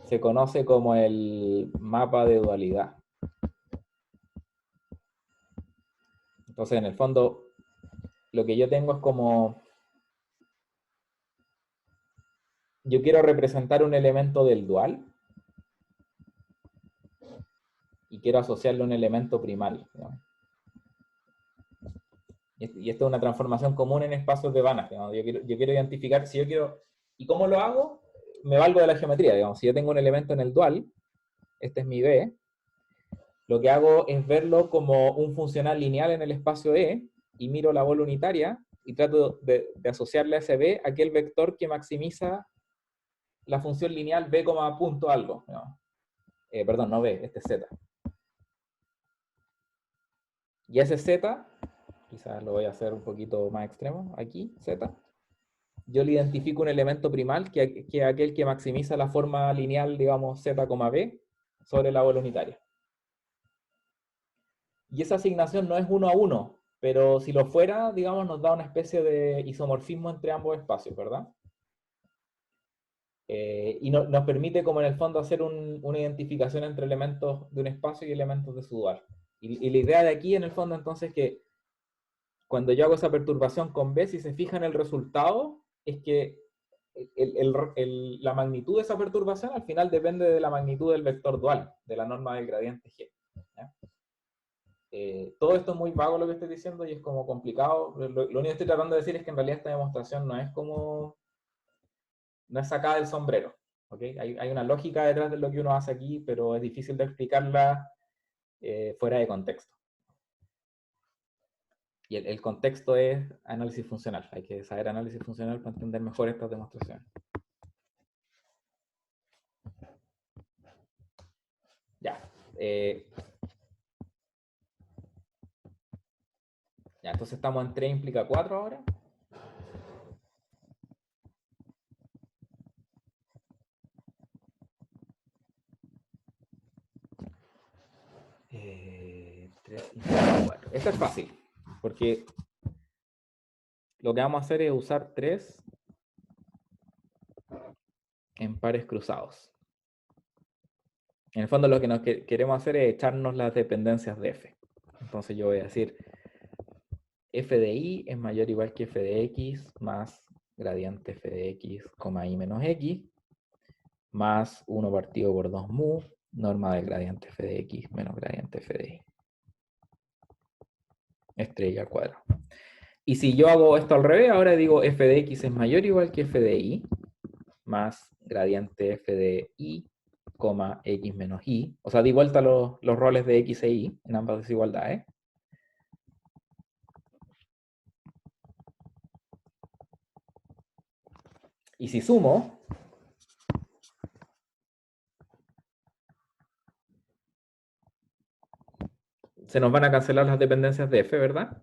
se conoce como el mapa de dualidad. Entonces, en el fondo, lo que yo tengo es como... Yo quiero representar un elemento del dual y quiero asociarle un elemento primal, ¿no? Y esto es una transformación común en espacios de Banach, ¿no? Yo quiero identificar, si yo quiero... ¿Y cómo lo hago? Me valgo de la geometría, digamos. Si yo tengo un elemento en el dual, este es mi B, lo que hago es verlo como un funcional lineal en el espacio E, y miro la bola unitaria, y trato de asociarle a ese B aquel vector que maximiza la función lineal b, punto algo. ¿No? Perdón, no b, este es z. Y ese z, quizás lo voy a hacer un poquito más extremo, aquí, z, yo le identifico un elemento primal que es aquel que maximiza la forma lineal, digamos, z, b, sobre la bola unitaria. Y esa asignación no es 1 a 1, pero si lo fuera, digamos, nos da una especie de isomorfismo entre ambos espacios, ¿verdad? Y nos permite, como en el fondo, hacer una identificación entre elementos de un espacio y elementos de su dual. Y la idea de aquí, en el fondo, entonces, es que cuando yo hago esa perturbación con B, si se fijan, el resultado es que la magnitud de esa perturbación al final depende de la magnitud del vector dual, de la norma del gradiente G. Todo esto es muy vago lo que estoy diciendo y es como complicado. Lo único que estoy tratando de decir es que en realidad esta demostración no es sacada del sombrero. ¿Okay? Hay una lógica detrás de lo que uno hace aquí, pero es difícil de explicarla fuera de contexto. Y el contexto es análisis funcional. Hay que saber análisis funcional para entender mejor estas demostraciones. Ya. Ya, entonces estamos en 3 implica 4 ahora. Esto es fácil, porque lo que vamos a hacer es usar 3 en pares cruzados. En el fondo lo que nos queremos hacer es echarnos las dependencias de f. Entonces yo voy a decir f de y es mayor o igual que f de x más gradiente f de x, y menos x, más 1 partido por 2 mu, norma del gradiente f de x menos gradiente f de y. Estrella al cuadrado. Y si yo hago esto al revés, ahora digo f de x es mayor o igual que f de y, más gradiente f de y, x menos y. O sea, di vuelta los roles de x e y en ambas desigualdades. Y si sumo, se nos van a cancelar las dependencias de f, ¿verdad?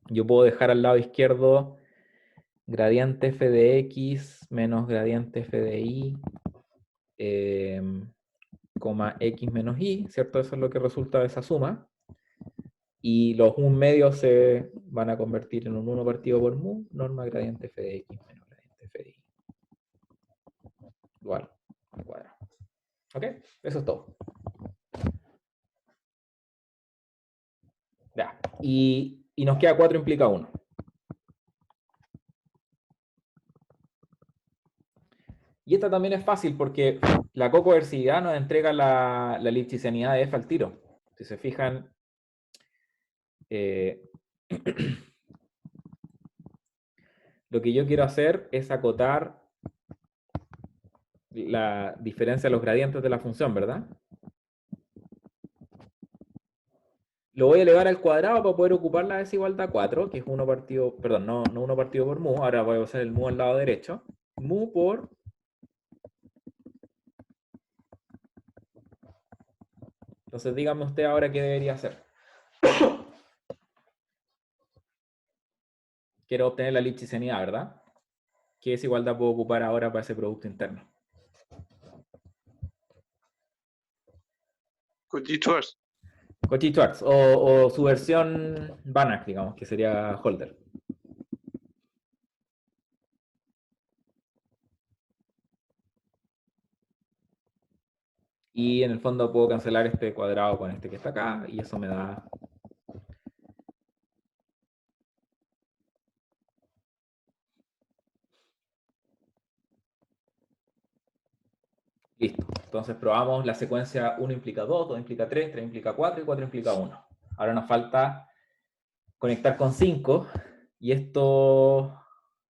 Yo puedo dejar al lado izquierdo gradiente f de x menos gradiente f de y, x menos y, ¿cierto? Eso es lo que resulta de esa suma. Y los 1 medios se van a convertir en un 1 partido por mu, norma gradiente f de x menos gradiente f de y. Igual al cuadrado. ¿Ok? Eso es todo. Ya. Y nos queda 4 implica 1. Y esta también es fácil porque la cocoercividad nos entrega la lipschitzianidad de f al tiro. Si se fijan, lo que yo quiero hacer es acotar la diferencia de los gradientes de la función, ¿verdad? Lo voy a elevar al cuadrado para poder ocupar la desigualdad 4, que es 1 partido, perdón, no 1 partido por mu, ahora voy a usar el mu al lado derecho. Mu por... Entonces dígame usted ahora qué debería hacer. Quiero obtener la lipschitzianidad, ¿verdad? ¿Qué desigualdad puedo ocupar ahora para ese producto interno? Cauchy-Schwarz. Cauchy-Schwarz, o su versión Banach, digamos, que sería Holder. Y en el fondo puedo cancelar este cuadrado con este que está acá, y eso me da... Listo. Entonces probamos la secuencia 1 implica 2, 2 implica 3, 3 implica 4 y 4 implica 1. Ahora nos falta conectar con 5, y esto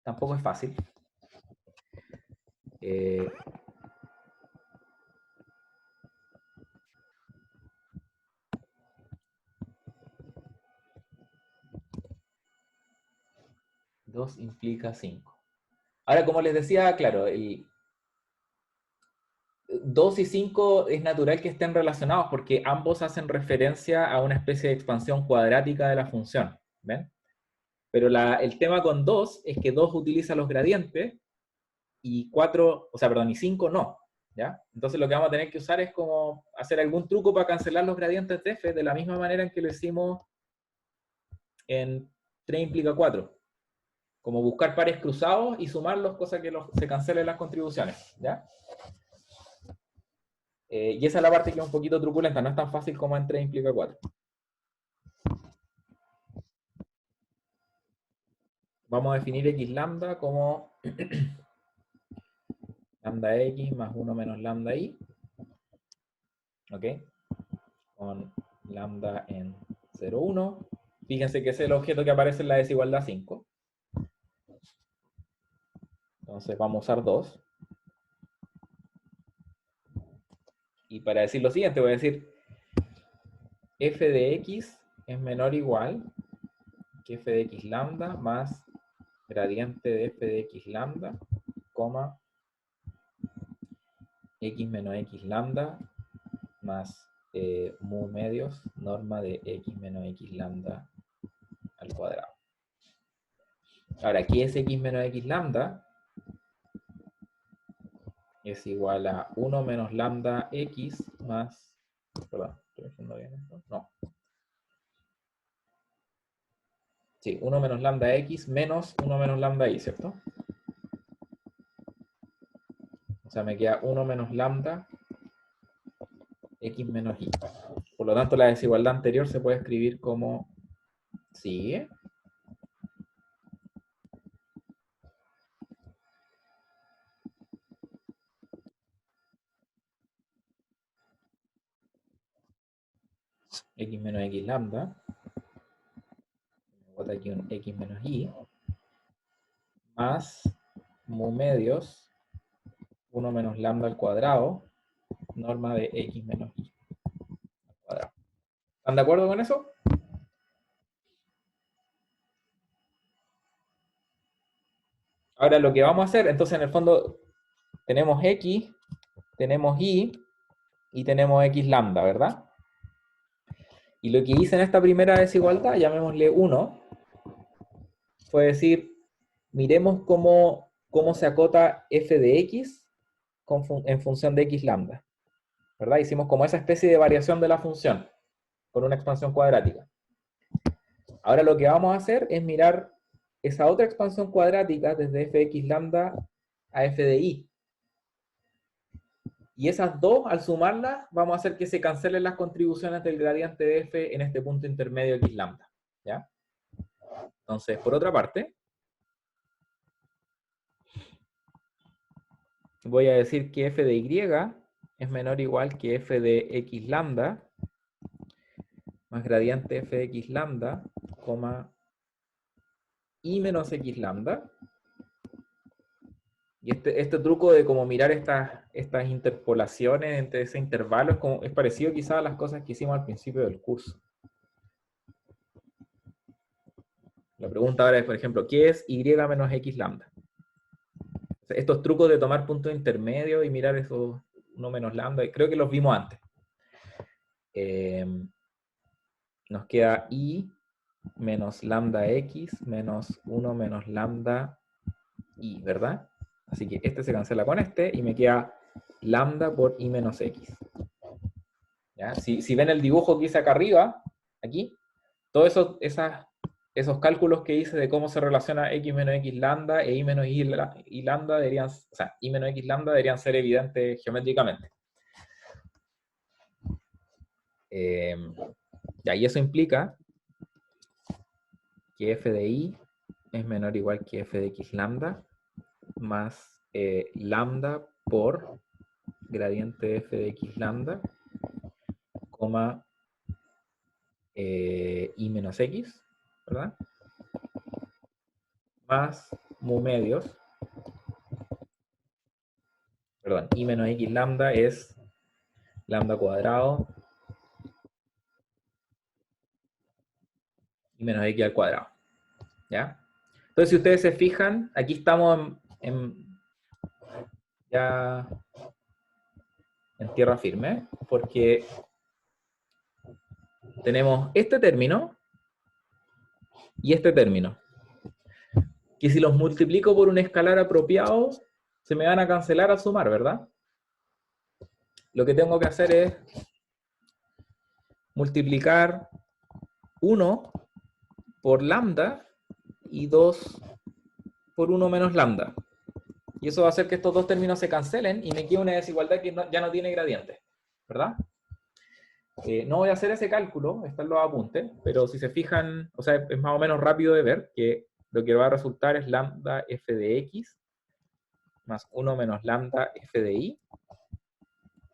tampoco es fácil. Dos implica 5. Ahora, como les decía, claro, el 2 y 5 es natural que estén relacionados porque ambos hacen referencia a una especie de expansión cuadrática de la función. ¿Ven? Pero el tema con 2 es que 2 utiliza los gradientes y 4, o sea, perdón, y 5 no. ¿Ya? Entonces lo que vamos a tener que usar es como hacer algún truco para cancelar los gradientes de f de la misma manera en que lo hicimos en 3 implica 4. Como buscar pares cruzados y sumarlos, cosa que se cancelen las contribuciones. ¿Ya? Y esa es la parte que es un poquito truculenta, no es tan fácil como en 3 implica 4. Vamos a definir x lambda como lambda x más 1 menos lambda y. ¿Ok? Con lambda en 0, 1. Fíjense que ese es el objeto que aparece en la desigualdad 5. Entonces vamos a usar 2. Y para decir lo siguiente, voy a decir f de x es menor o igual que f de x lambda más gradiente de f de x lambda, coma, x menos x lambda más mu medios, norma de x menos x lambda al cuadrado. Ahora, ¿qué es x menos x lambda? Es igual a 1 menos lambda x más... Perdón, ¿estoy haciendo bien esto? No. Sí, 1 menos lambda x menos 1 menos lambda y, ¿cierto? O sea, me queda 1 menos lambda x menos y. Por lo tanto, la desigualdad anterior se puede escribir como sigue. X menos x lambda. Me bota aquí un x menos y. Más mu medios 1 menos lambda al cuadrado, norma de x menos y al cuadrado. ¿Están de acuerdo con eso? Ahora lo que vamos a hacer, entonces en el fondo tenemos x, tenemos y tenemos x lambda, ¿verdad? Y lo que hice en esta primera desigualdad, llamémosle 1, fue decir, miremos cómo se acota f de x en función de x lambda, ¿verdad? Hicimos como esa especie de variación de la función con una expansión cuadrática. Ahora lo que vamos a hacer es mirar esa otra expansión cuadrática desde f de x lambda a f de y. Y esas dos, al sumarlas, vamos a hacer que se cancelen las contribuciones del gradiente de f en este punto intermedio x lambda, ¿ya? Entonces, por otra parte, voy a decir que f de y es menor o igual que f de x lambda más gradiente f de x lambda, coma, y menos x lambda. Y este truco de como mirar estas interpolaciones entre ese intervalo es parecido quizás a las cosas que hicimos al principio del curso. La pregunta ahora es, por ejemplo, ¿qué es y menos x lambda? O sea, estos trucos de tomar puntos intermedios y mirar esos 1 menos lambda, creo que los vimos antes. Nos queda y menos lambda x menos 1 menos lambda y, ¿verdad? Así que este se cancela con este y me queda lambda por y menos x. ¿Ya? Si ven el dibujo que hice acá arriba, aquí, todos esos cálculos que hice de cómo se relaciona x menos x lambda e y menos y lambda deberían, o sea, y menos x lambda deberían ser evidentes geométricamente. Y eso implica que f de y es menor o igual que f de x lambda más lambda por gradiente de f de x lambda, coma y menos x, ¿verdad? Más mu medios, perdón, y menos x lambda es lambda cuadrado y menos x al cuadrado, ¿ya? Entonces, si ustedes se fijan, aquí estamos ya en tierra firme, porque tenemos este término y este término, que si los multiplico por un escalar apropiado, se me van a cancelar al sumar, ¿verdad? Lo que tengo que hacer es multiplicar 1 por lambda y 2 por 1 menos lambda. Y eso va a hacer que estos dos términos se cancelen y me quede una desigualdad que ya no tiene gradiente, ¿verdad? No voy a hacer ese cálculo, están los apuntes, pero si se fijan, o sea, es más o menos rápido de ver que lo que va a resultar es lambda f de x más 1 menos lambda f de y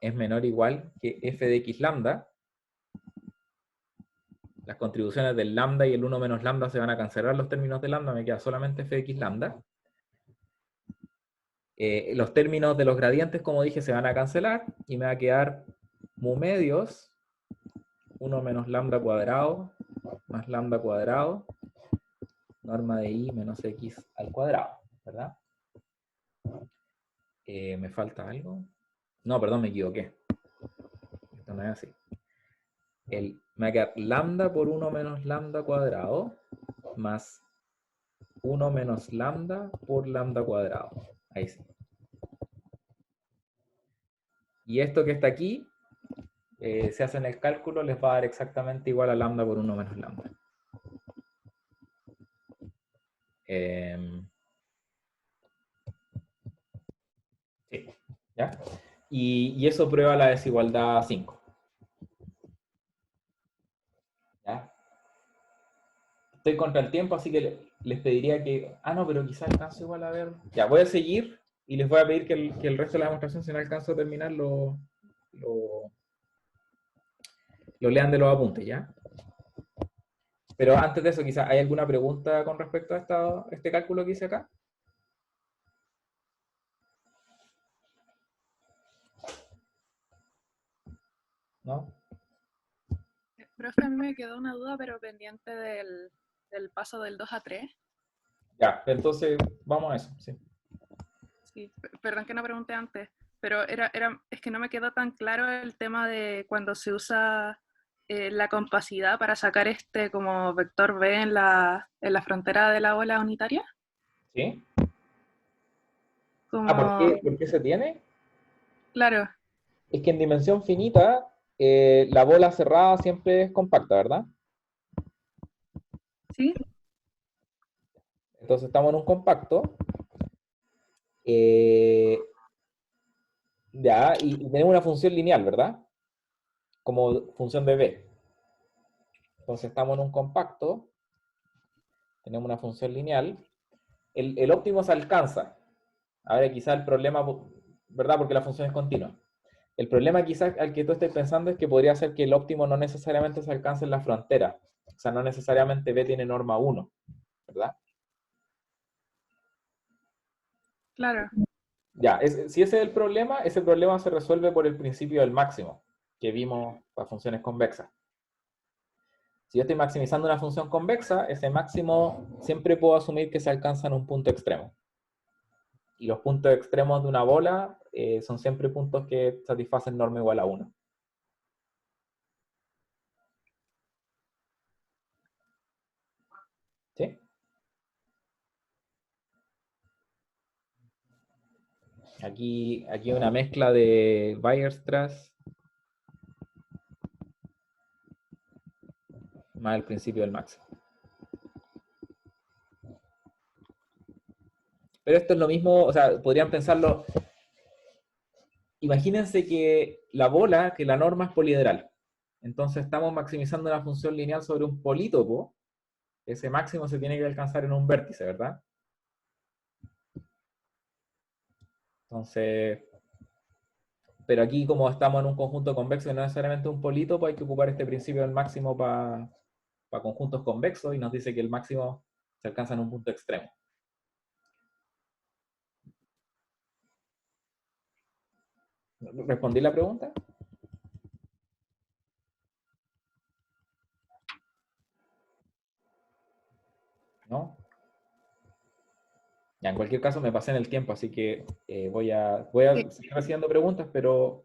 es menor o igual que f de x lambda las contribuciones del lambda y el 1 menos lambda se van a cancelar los términos de lambda, me queda solamente fx lambda. Los términos de los gradientes, como dije, se van a cancelar y me va a quedar mu medios 1 menos lambda cuadrado más lambda cuadrado, norma de i menos x al cuadrado, ¿verdad? ¿Me falta algo? No, perdón, me equivoqué. Esto no es así. Me va a quedar lambda por 1 menos lambda cuadrado más 1 menos lambda por lambda cuadrado. Ahí sí. Y esto que está aquí, se hace en el cálculo, les va a dar exactamente igual a lambda por 1 menos lambda. Sí, ¿ya? Y eso prueba la desigualdad 5. ¿Ya? Estoy contra el tiempo, así que les pediría que... Ah, no, pero quizás alcanzo igual a ver... Ya, voy a seguir y les voy a pedir que el resto de la demostración, si no alcanzo a terminar, lo lean de los apuntes, ¿ya? Pero antes de eso, quizás, ¿hay alguna pregunta con respecto a este cálculo que hice acá? ¿No? Profe, a mí me quedó una duda, pero pendiente del paso del 2 a 3. Ya, entonces vamos a eso, sí. Sí, perdón que no pregunté antes, pero es que no me quedó tan claro el tema de cuando se usa la compacidad para sacar como vector B en la frontera de la ola unitaria. ¿Sí? Como... Ah, ¿por qué se tiene? Claro. Es que en dimensión finita, la bola cerrada siempre es compacta, ¿verdad? Sí. Entonces estamos en un compacto. Ya, y tenemos una función lineal, ¿verdad? Como función de B. Entonces estamos en un compacto. Tenemos una función lineal. El óptimo se alcanza. Ahora quizá el problema, ¿verdad? Porque la función es continua. El problema quizás al que tú estés pensando es que podría ser que el óptimo no necesariamente se alcance en la frontera. O sea, no necesariamente B tiene norma 1, ¿verdad? Claro. Ya, si ese es el problema, ese problema se resuelve por el principio del máximo que vimos para funciones convexas. Si yo estoy maximizando una función convexa, ese máximo siempre puedo asumir que se alcanza en un punto extremo. Y los puntos extremos de una bola son siempre puntos que satisfacen norma igual a 1. ¿Sí? Aquí una mezcla de Weierstrass más el principio del máximo. Pero esto es lo mismo, o sea, podrían pensarlo. Imagínense que la bola, que la norma es poliedral. Entonces estamos maximizando una función lineal sobre un polítopo. Ese máximo se tiene que alcanzar en un vértice, ¿verdad? Entonces, pero aquí como estamos en un conjunto convexo y no necesariamente un polítopo, hay que ocupar este principio del máximo para conjuntos convexos y nos dice que el máximo se alcanza en un punto extremo. ¿Respondí la pregunta? ¿No? Ya, en cualquier caso me pasé en el tiempo, así que voy a seguir haciendo preguntas, pero